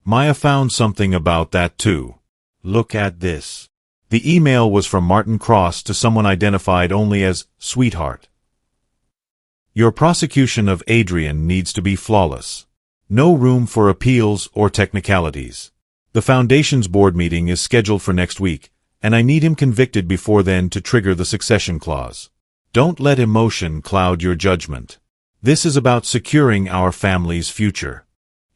Speaker 1: Maya found something about that too. Look at this. The email was from Martin Cross to someone identified only as Sweetheart. Your prosecution of Adrian needs to be flawless. No room for appeals or technicalities. The Foundation's board meeting is scheduled for next week, and I need him convicted before then to trigger the succession clause. Don't let emotion cloud your judgment. This is about securing our family's future.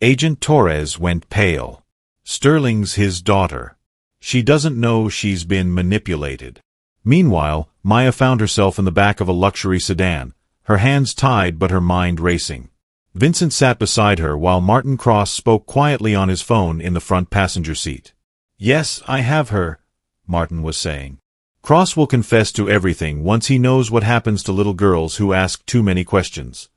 Speaker 1: Agent Torres went pale. Sterling's his daughter. She doesn't know she's been manipulated. Meanwhile, Maya found herself in the back of a luxury sedan, her hands tied but her mind racing. Vincent sat beside her while Martin Cross spoke quietly on his phone in the front passenger seat. Yes, I have her, Martin was saying. Cross will confess to everything once he knows what happens to little girls who ask too many questions.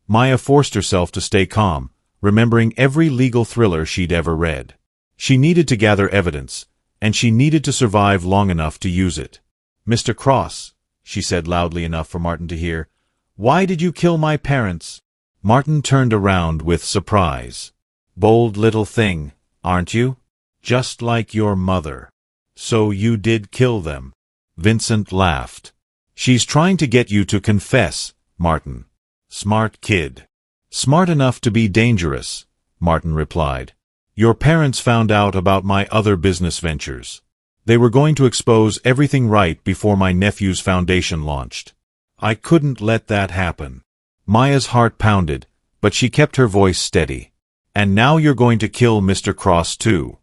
Speaker 1: Maya forced herself to stay calm, remembering every legal thriller she'd ever read. She needed to gather evidence, and she needed to survive long enough to use it. Mr. Cross, she said loudly enough for Martin to hear, why did you kill my parents? Martin turned around with surprise. Bold little thing, aren't you? Just like your mother. So you did kill them. Vincent laughed. She's trying to get you to confess, Martin. Smart kid. Smart enough to be dangerous, Martin replied. Your parents found out about my other business ventures. They were going to expose everything right before my nephew's foundation launched. I couldn't let that happen. Maya's heart pounded, but she kept her voice steady. And now you're going to kill Mr. Cross too.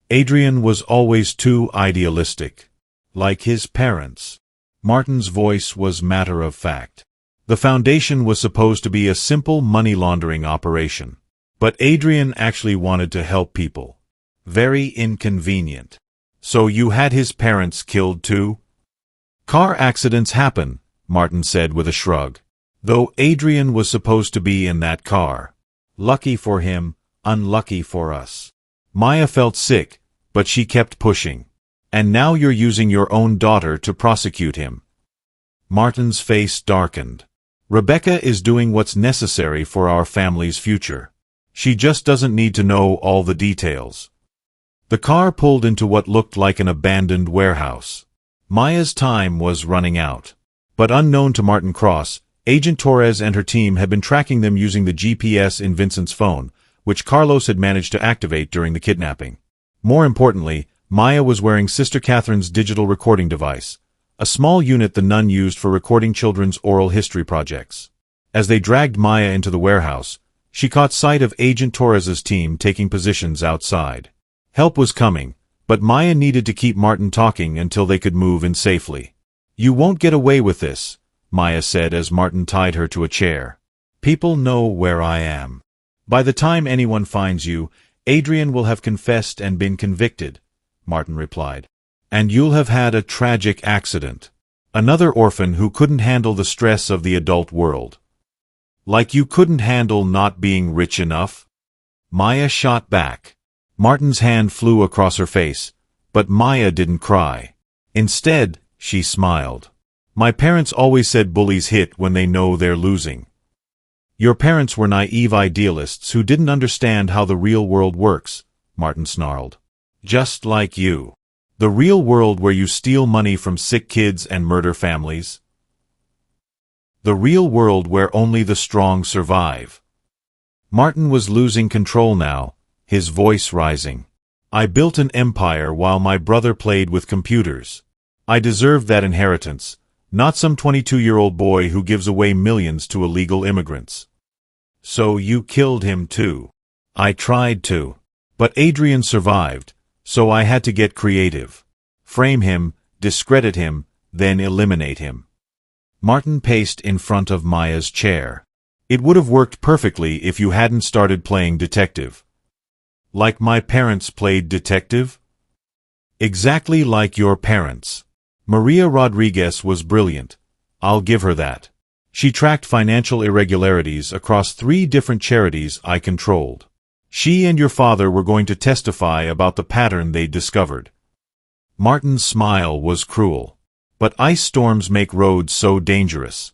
Speaker 1: Adrian was always too idealistic. Like his parents. Martin's voice was matter of fact. The foundation was supposed to be a simple money laundering operation. But Adrian actually wanted to help people. Very inconvenient. So you had his parents killed too? Car accidents happen, Martin said with a shrug. Though Adrian was supposed to be in that car. Lucky for him, unlucky for us. Maya felt sick, but she kept pushing. And now you're using your own daughter to prosecute him. Martin's face darkened. Rebecca is doing what's necessary for our family's future. She just doesn't need to know all the details. The car pulled into what looked like an abandoned warehouse. Maya's time was running out. But unknown to Martin Cross, Agent Torres and her team had been tracking them using the GPS in Vincent's phone, which Carlos had managed to activate during the kidnapping. More importantly, Maya was wearing Sister Catherine's digital recording device, a small unit the nun used for recording children's oral history projects. As they dragged Maya into the warehouse, she caught sight of Agent Torres's team taking positions outside. Help was coming, but Maya needed to keep Martin talking until they could move in safely. You won't get away with this, Maya said as Martin tied her to a chair. People know where I am. By the time anyone finds you, Adrian will have confessed and been convicted, Martin replied. And you'll have had a tragic accident. Another orphan who couldn't handle the stress of the adult world. Like you couldn't handle not being rich enough? Maya shot back. Martin's hand flew across her face, but Maya didn't cry. Instead, she smiled. My parents always said bullies hit when they know they're losing. Your parents were naive idealists who didn't understand how the real world works, Martin snarled. Just like you. The real world where you steal money from sick kids and murder families. The real world where only the strong survive. Martin was losing control now, his voice rising. I built an empire while my brother played with computers. I deserved that inheritance, not some 22-year-old boy who gives away millions to illegal immigrants. So you killed him too. I tried to. But Adrian survived, so I had to get creative. Frame him, discredit him, then eliminate him. Martin paced in front of Maya's chair. It would have worked perfectly if you hadn't started playing detective. Like my parents played detective? Exactly like your parents. Maria Rodriguez was brilliant. I'll give her that. She tracked financial irregularities across 3 different charities I controlled. She and your father were going to testify about the pattern they'd discovered. Martin's smile was cruel. But ice storms make roads so dangerous.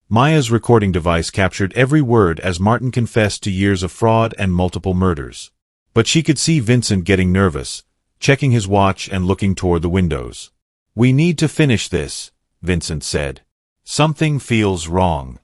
Speaker 1: Maya's recording device captured every word as Martin confessed to years of fraud and multiple murders. But she could see Vincent getting nervous, checking his watch and looking toward the windows. "We need to finish this," Vincent said. "Something feels wrong."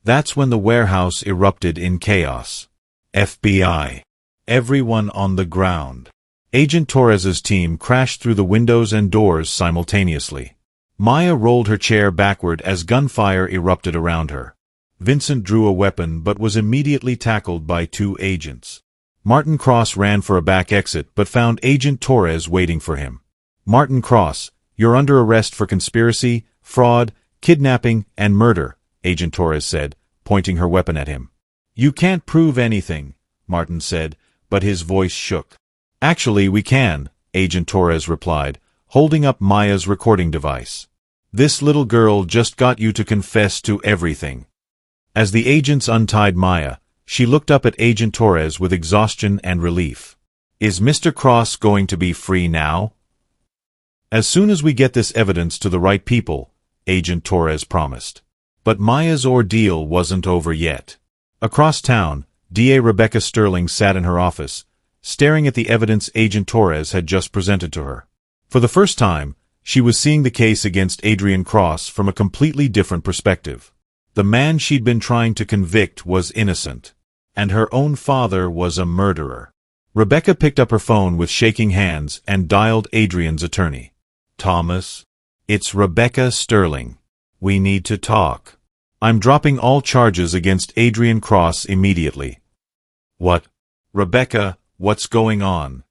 Speaker 1: That's when the warehouse erupted in chaos. FBI. Everyone on the ground. Agent Torres's team crashed through the windows and doors simultaneously. Maya rolled her chair backward as gunfire erupted around her. Vincent drew a weapon but was immediately tackled by 2 agents. Martin Cross ran for a back exit but found Agent Torres waiting for him. "Martin Cross, you're under arrest for conspiracy, fraud, kidnapping, and murder," Agent Torres said, pointing her weapon at him. "You can't prove anything," Martin said, but his voice shook. "Actually, we can," Agent Torres replied, holding up Maya's recording device. "This little girl just got you to confess to everything." As the agents untied Maya, she looked up at Agent Torres with exhaustion and relief. "Is Mr. Cross going to be free now?" "As soon as we get this evidence to the right people," Agent Torres promised. But Maya's ordeal wasn't over yet. Across town, DA Rebecca Sterling sat in her office, staring at the evidence Agent Torres had just presented to her. For the first time, she was seeing the case against Adrian Cross from a completely different perspective. The man she'd been trying to convict was innocent, and her own father was a murderer. Rebecca picked up her phone with shaking hands and dialed Adrian's attorney. "Thomas, it's Rebecca Sterling. We need to talk. I'm dropping all charges against Adrian Cross immediately." "What? Rebecca, what's going on?"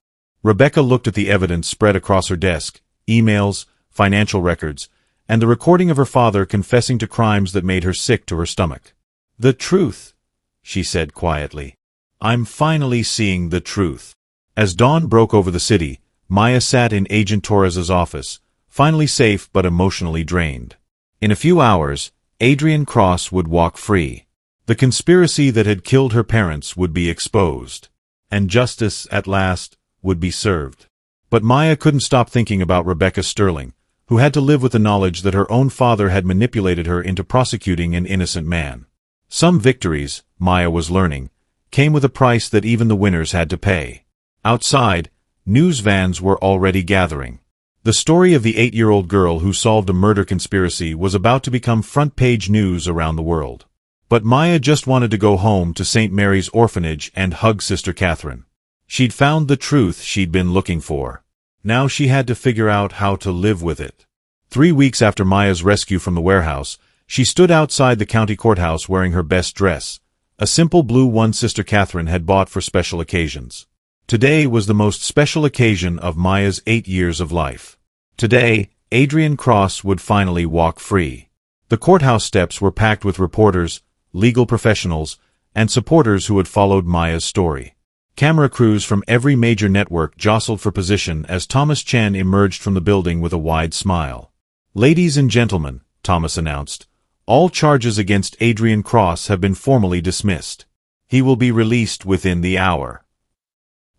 Speaker 1: Rebecca looked at the evidence spread across her desk, emails, financial records, and the recording of her father confessing to crimes that made her sick to her stomach. "The truth," she said quietly. "I'm finally seeing the truth." As dawn broke over the city, Maya sat in Agent Torres's office, finally safe but emotionally drained. In a few hours, Adrian Cross would walk free. The conspiracy that had killed her parents would be exposed, and justice, at last, would be served. But Maya couldn't stop thinking about Rebecca Sterling, who had to live with the knowledge that her own father had manipulated her into prosecuting an innocent man. Some victories, Maya was learning, came with a price that even the winners had to pay. Outside, news vans were already gathering. The story of the 8-year-old girl who solved a murder conspiracy was about to become front-page news around the world. But Maya just wanted to go home to St. Mary's Orphanage and hug Sister Catherine. She'd found the truth she'd been looking for. Now she had to figure out how to live with it. 3 weeks after Maya's rescue from the warehouse, she stood outside the county courthouse wearing her best dress, a simple blue one Sister Catherine had bought for special occasions. Today was the most special occasion of Maya's 8 years of life. Today, Adrian Cross would finally walk free. The courthouse steps were packed with reporters, legal professionals, and supporters who had followed Maya's story. Camera crews from every major network jostled for position as Thomas Chen emerged from the building with a wide smile. "Ladies and gentlemen," Thomas announced, "all charges against Adrian Cross have been formally dismissed. He will be released within the hour."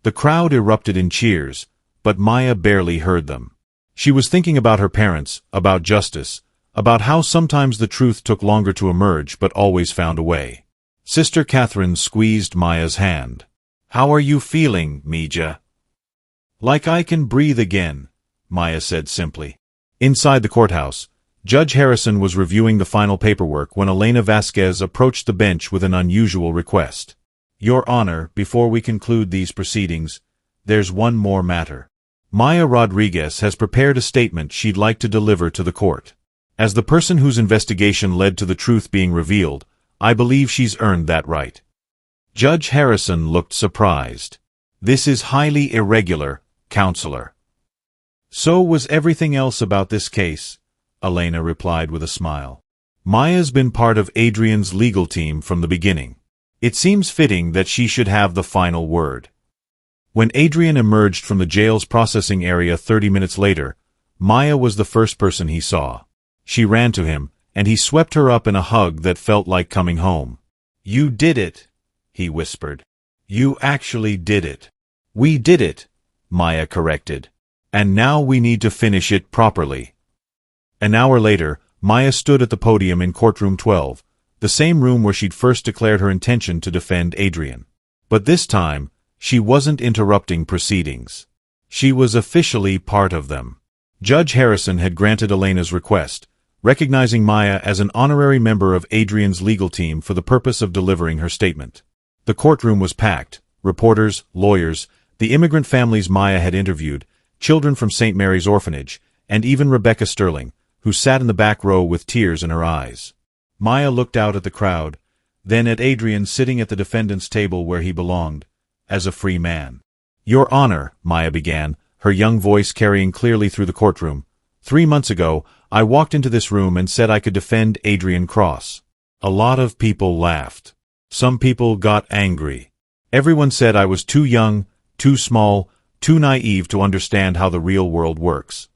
Speaker 1: The crowd erupted in cheers, but Maya barely heard them. She was thinking about her parents, about justice, about how sometimes the truth took longer to emerge but always found a way. Sister Catherine squeezed Maya's hand. "How are you feeling, Mija?" "Like I can breathe again," Maya said simply. Inside the courthouse, Judge Harrison was reviewing the final paperwork when Elena Vasquez approached the bench with an unusual request. "Your Honor, before we conclude these proceedings, there's one more matter. Maya Rodriguez has prepared a statement she'd like to deliver to the court. As the person whose investigation led to the truth being revealed, I believe she's earned that right." Judge Harrison looked surprised. "This is highly irregular, Counselor." "So was everything else about this case," Elena replied with a smile. "Maya's been part of Adrian's legal team from the beginning. It seems fitting that she should have the final word." When Adrian emerged from the jail's processing area 30 minutes later, Maya was the first person he saw. She ran to him, and he swept her up in a hug that felt like coming home. "You did it," he whispered. "You actually did it." "We did it," Maya corrected. And now we need to finish it properly. An hour later, Maya stood at the podium in courtroom 12, the same room where she'd first declared her intention to defend Adrian. But this time, she wasn't interrupting proceedings. She was officially part of them. Judge Harrison had granted Elena's request, recognizing Maya as an honorary member of Adrian's legal team for the purpose of delivering her statement. The courtroom was packed: reporters, lawyers, the immigrant families Maya had interviewed, children from St. Mary's Orphanage, and even Rebecca Sterling, who sat in the back row with tears in her eyes. Maya looked out at the crowd, then at Adrian sitting at the defendant's table where he belonged, as a free man. "Your Honor," Maya began, her young voice carrying clearly through the courtroom, "3 months ago, I walked into this room and said I could defend Adrian Cross. A lot of people laughed. Some people got angry. Everyone said I was too young, too small, too naive to understand how the real world works."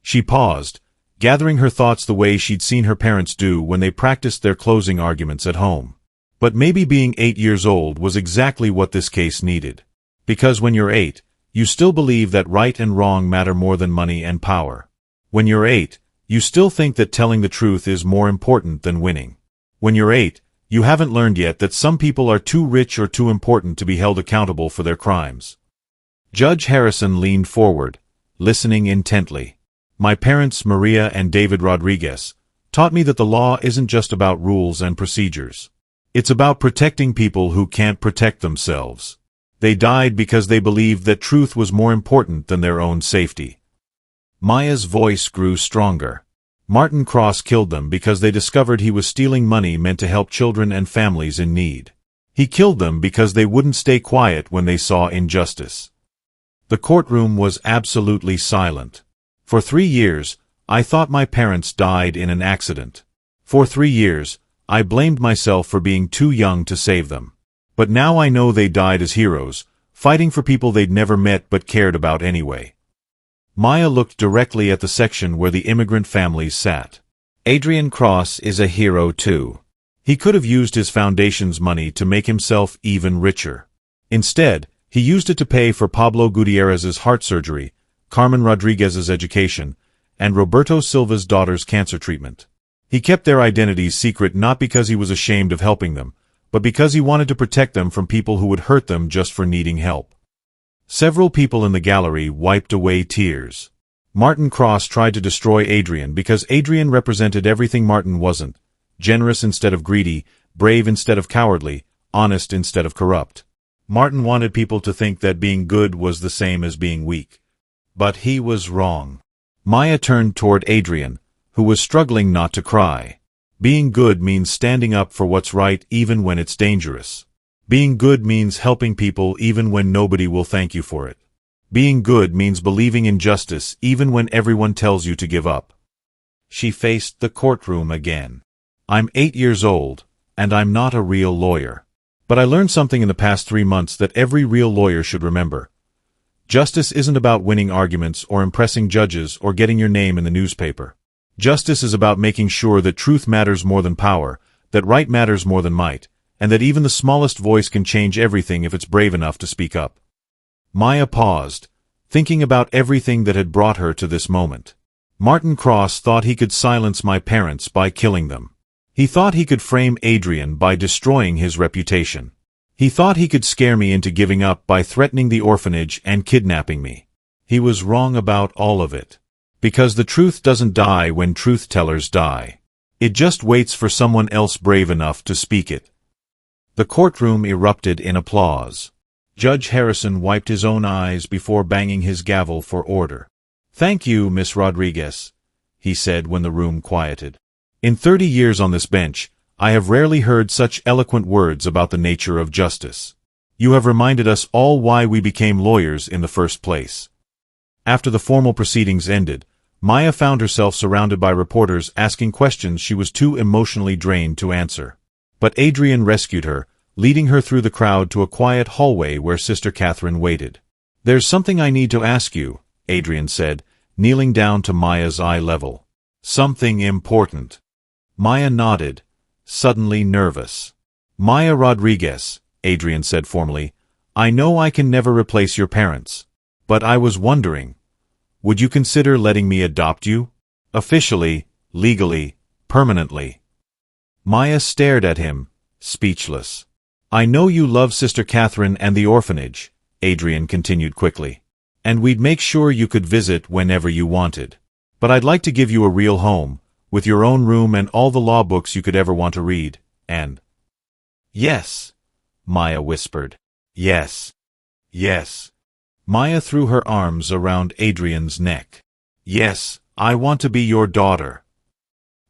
Speaker 1: She paused, gathering her thoughts the way she'd seen her parents do when they practiced their closing arguments at home. But maybe being 8 years old was exactly what this case needed. Because when you're 8, you still believe that right and wrong matter more than money and power. When you're 8, you still think that telling the truth is more important than winning. When you're 8, you haven't learned yet that some people are too rich or too important to be held accountable for their crimes. Judge Harrison leaned forward, listening intently. "My parents, Maria and David Rodriguez, taught me that the law isn't just about rules and procedures. It's about protecting people who can't protect themselves. They died because they believed that truth was more important than their own safety." Maya's voice grew stronger. "Martin Cross killed them because they discovered he was stealing money meant to help children and families in need. He killed them because they wouldn't stay quiet when they saw injustice." The courtroom was absolutely silent. "For 3 years, I thought my parents died in an accident. For 3 years, I blamed myself for being too young to save them. But now I know they died as heroes, fighting for people they'd never met but cared about anyway." Maya looked directly at the section where the immigrant families sat. "Adrian Cross is a hero too. He could have used his foundation's money to make himself even richer. Instead, he used it to pay for Pablo Gutierrez's heart surgery, Carmen Rodriguez's education, and Roberto Silva's daughter's cancer treatment. He kept their identities secret not because he was ashamed of helping them, but because he wanted to protect them from people who would hurt them just for needing help." Several people in the gallery wiped away tears. Martin Cross tried to destroy Adrian because Adrian represented everything Martin wasn't: generous instead of greedy, brave instead of cowardly, honest instead of corrupt. Martin wanted people to think that being good was the same as being weak. But he was wrong. Maya turned toward Adrian, who was struggling not to cry. "Being good means standing up for what's right even when it's dangerous. Being good means helping people even when nobody will thank you for it. Being good means believing in justice even when everyone tells you to give up." She faced the courtroom again. "I'm 8 years old, and I'm not a real lawyer. But I learned something in the past 3 months that every real lawyer should remember. Justice isn't about winning arguments or impressing judges or getting your name in the newspaper. Justice is about making sure that truth matters more than power, that right matters more than might, and that even the smallest voice can change everything if it's brave enough to speak up." Maya paused, thinking about everything that had brought her to this moment. "Martin Cross thought he could silence my parents by killing them. He thought he could frame Adrian by destroying his reputation. He thought he could scare me into giving up by threatening the orphanage and kidnapping me. He was wrong about all of it. Because the truth doesn't die when truth-tellers die. It just waits for someone else brave enough to speak it." The courtroom erupted in applause. Judge Harrison wiped his own eyes before banging his gavel for order. "Thank you, Miss Rodriguez," he said when the room quieted. "In 30 years on this bench, I have rarely heard such eloquent words about the nature of justice. You have reminded us all why we became lawyers in the first place." After the formal proceedings ended, Maya found herself surrounded by reporters asking questions she was too emotionally drained to answer. But Adrian rescued her, leading her through the crowd to a quiet hallway where Sister Catherine waited. "There's something I need to ask you," Adrian said, kneeling down to Maya's eye level. "Something important." Maya nodded, suddenly nervous. "Maya Rodriguez," Adrian said formally, "I know I can never replace your parents. But I was wondering, Would you consider letting me adopt you? Officially, legally, permanently. Maya stared at him, speechless. I know you love Sister Catherine and the orphanage, Adrian continued quickly. And we'd make sure you could visit whenever you wanted. But I'd like to give you a real home, with your own room and all the law books you could ever want to read, and... Yes, Maya whispered. Yes. Yes. Maya threw her arms around Adrian's neck. Yes, I want to be your daughter.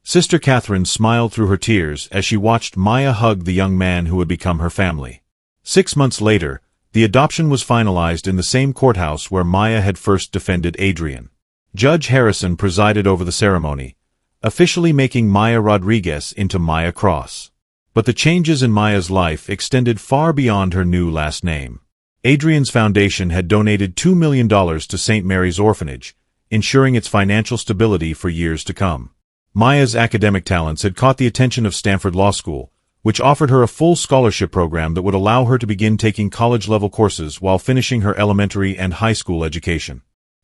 Speaker 1: Sister Catherine smiled through her tears as she watched Maya hug the young man who had become her family. 6 months later, the adoption was finalized in the same courthouse where Maya had first defended Adrian. Judge Harrison presided over the ceremony, officially making Maya Rodriguez into Maya Cross. But the changes in Maya's life extended far beyond her new last name. Adrian's foundation had donated $2 million to St. Mary's Orphanage, ensuring its financial stability for years to come. Maya's academic talents had caught the attention of Stanford Law School, which offered her a full scholarship program that would allow her to begin taking college-level courses while finishing her elementary and high school education.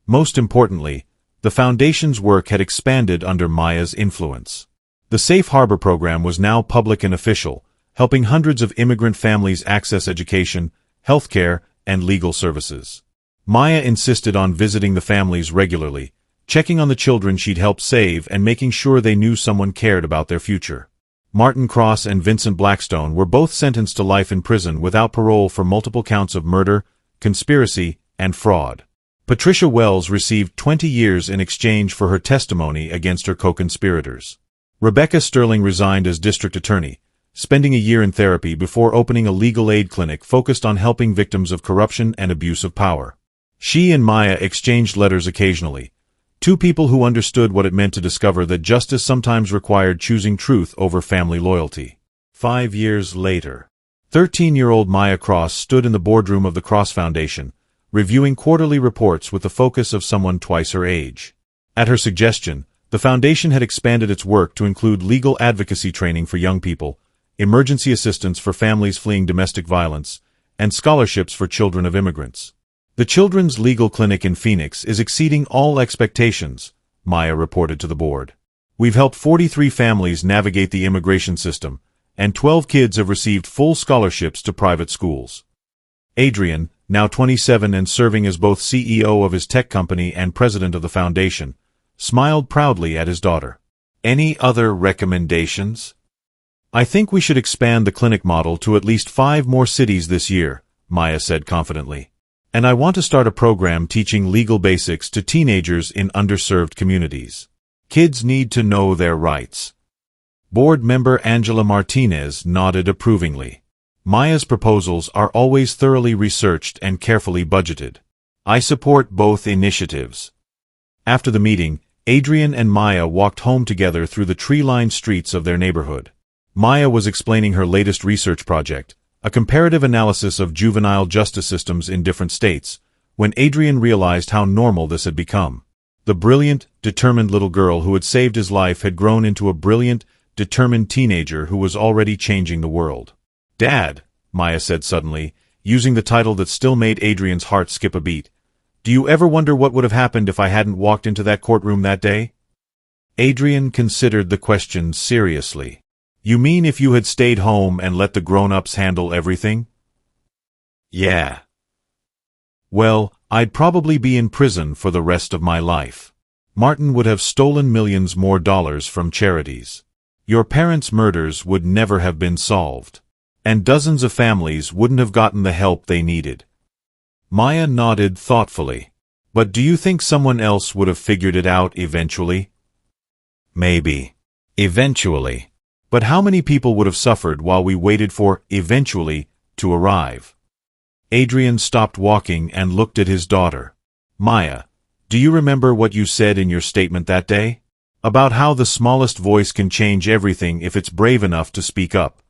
Speaker 1: Most importantly, the foundation's work had expanded under Maya's influence. The Safe Harbor program was now public and official, helping hundreds of immigrant families access education, healthcare, and legal services. Maya insisted on visiting the families regularly, checking on the children she'd helped save and making sure they knew someone cared about their future. Martin Cross and Vincent Blackstone were both sentenced to life in prison without parole for multiple counts of murder, conspiracy, and fraud. Patricia Wells received 20 years in exchange for her testimony against her co-conspirators. Rebecca Sterling resigned as district attorney, spending a year in therapy before opening a legal aid clinic focused on helping victims of corruption and abuse of power. She and Maya exchanged letters occasionally, two people who understood what it meant to discover that justice sometimes required choosing truth over family loyalty. 5 years later, 13-year-old Maya Cross stood in the boardroom of the Cross Foundation, reviewing quarterly reports with the focus of someone twice her age. At her suggestion, the foundation had expanded its work to include legal advocacy training for young people, emergency assistance for families fleeing domestic violence, and scholarships for children of immigrants. The Children's Legal Clinic in Phoenix is exceeding all expectations, Maya reported to the board. We've helped 43 families navigate the immigration system, and 12 kids have received full scholarships to private schools. Adrian, now 27 and serving as both CEO of his tech company and president of the foundation, smiled proudly at his daughter. Any other recommendations? I think we should expand the clinic model to at least 5 more cities this year, Maya said confidently. And I want to start a program teaching legal basics to teenagers in underserved communities. Kids need to know their rights. Board member Angela Martinez nodded approvingly. Maya's proposals are always thoroughly researched and carefully budgeted. I support both initiatives. After the meeting, Adrian and Maya walked home together through the tree-lined streets of their neighborhood. Maya was explaining her latest research project, a comparative analysis of juvenile justice systems in different states, when Adrian realized how normal this had become. The brilliant, determined little girl who had saved his life had grown into a brilliant, determined teenager who was already changing the world. Dad, Maya said suddenly, using the title that still made Adrian's heart skip a beat, do you ever wonder what would have happened if I hadn't walked into that courtroom that day? Adrian considered the question seriously. You mean if you had stayed home and let the grown-ups handle everything? Yeah. Well, I'd probably be in prison for the rest of my life. Martin would have stolen millions more dollars from charities. Your parents' murders would never have been solved. And dozens of families wouldn't have gotten the help they needed. Maya nodded thoughtfully. But do you think someone else would have figured it out eventually? Maybe. Eventually. But how many people would have suffered while we waited for eventually to arrive? Adrian stopped walking and looked at his daughter. Maya, do you remember what you said in your statement that day? About how the smallest voice can change everything if it's brave enough to speak up.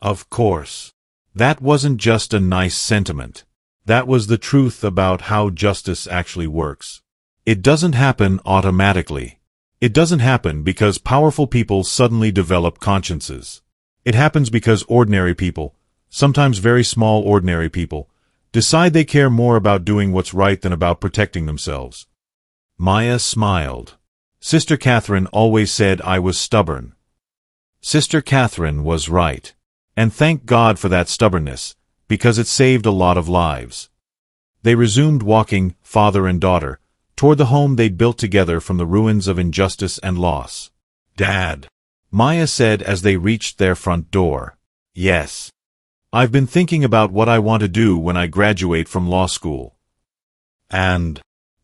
Speaker 1: Of course. That wasn't just a nice sentiment. That was the truth about how justice actually works. It doesn't happen automatically. It doesn't happen because powerful people suddenly develop consciences. It happens because ordinary people, sometimes very small ordinary people, decide they care more about doing what's right than about protecting themselves. Maya smiled. Sister Catherine always said I was stubborn. Sister Catherine was right. And thank God for that stubbornness, because it saved a lot of lives. They resumed walking, father and daughter, toward the home they'd built together from the ruins of injustice and loss. Dad, Maya said as they reached their front door. Yes. I've been thinking about what I want to do when I graduate from law school. And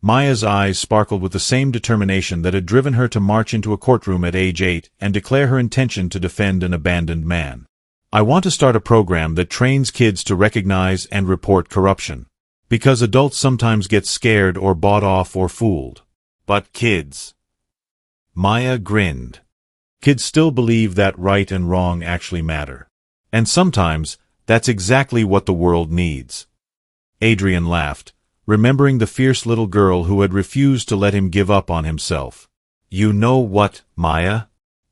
Speaker 1: Maya's eyes sparkled with the same determination that had driven her to march into a courtroom at age 8 and declare her intention to defend an abandoned man. I want to start a program that trains kids to recognize and report corruption. Because adults sometimes get scared or bought off or fooled. But kids. Maya grinned. Kids still believe that right and wrong actually matter. And sometimes, that's exactly what the world needs. Adrian laughed, remembering the fierce little girl who had refused to let him give up on himself. You know what, Maya?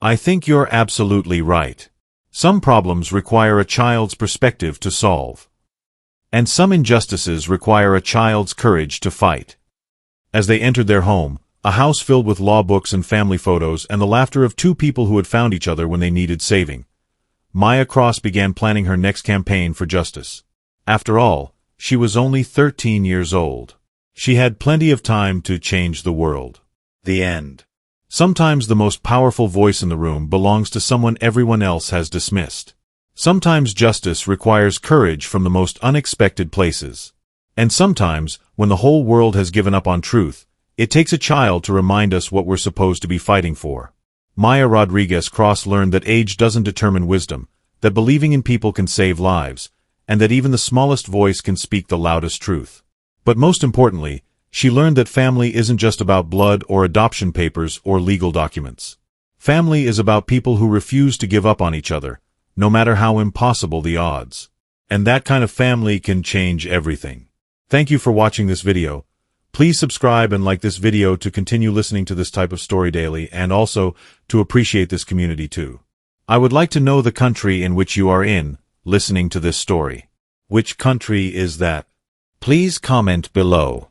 Speaker 1: I think you're absolutely right. Some problems require a child's perspective to solve. And some injustices require a child's courage to fight. As they entered their home, a house filled with law books and family photos and the laughter of two people who had found each other when they needed saving, Maya Cross began planning her next campaign for justice. After all, she was only 13 years old. She had plenty of time to change the world. The end. Sometimes the most powerful voice in the room belongs to someone everyone else has dismissed. Sometimes justice requires courage from the most unexpected places. And sometimes, when the whole world has given up on truth, it takes a child to remind us what we're supposed to be fighting for. Maya Rodriguez Cross learned that age doesn't determine wisdom, that believing in people can save lives, and that even the smallest voice can speak the loudest truth. But most importantly, she learned that family isn't just about blood or adoption papers or legal documents. Family is about people who refuse to give up on each other, no matter how impossible the odds. And that kind of family can change everything. Thank you for watching this video. Please subscribe and like this video to continue listening to this type of story daily and also to appreciate this community too. I would like to know the country in which you are listening to this story. Which country is that? Please comment below.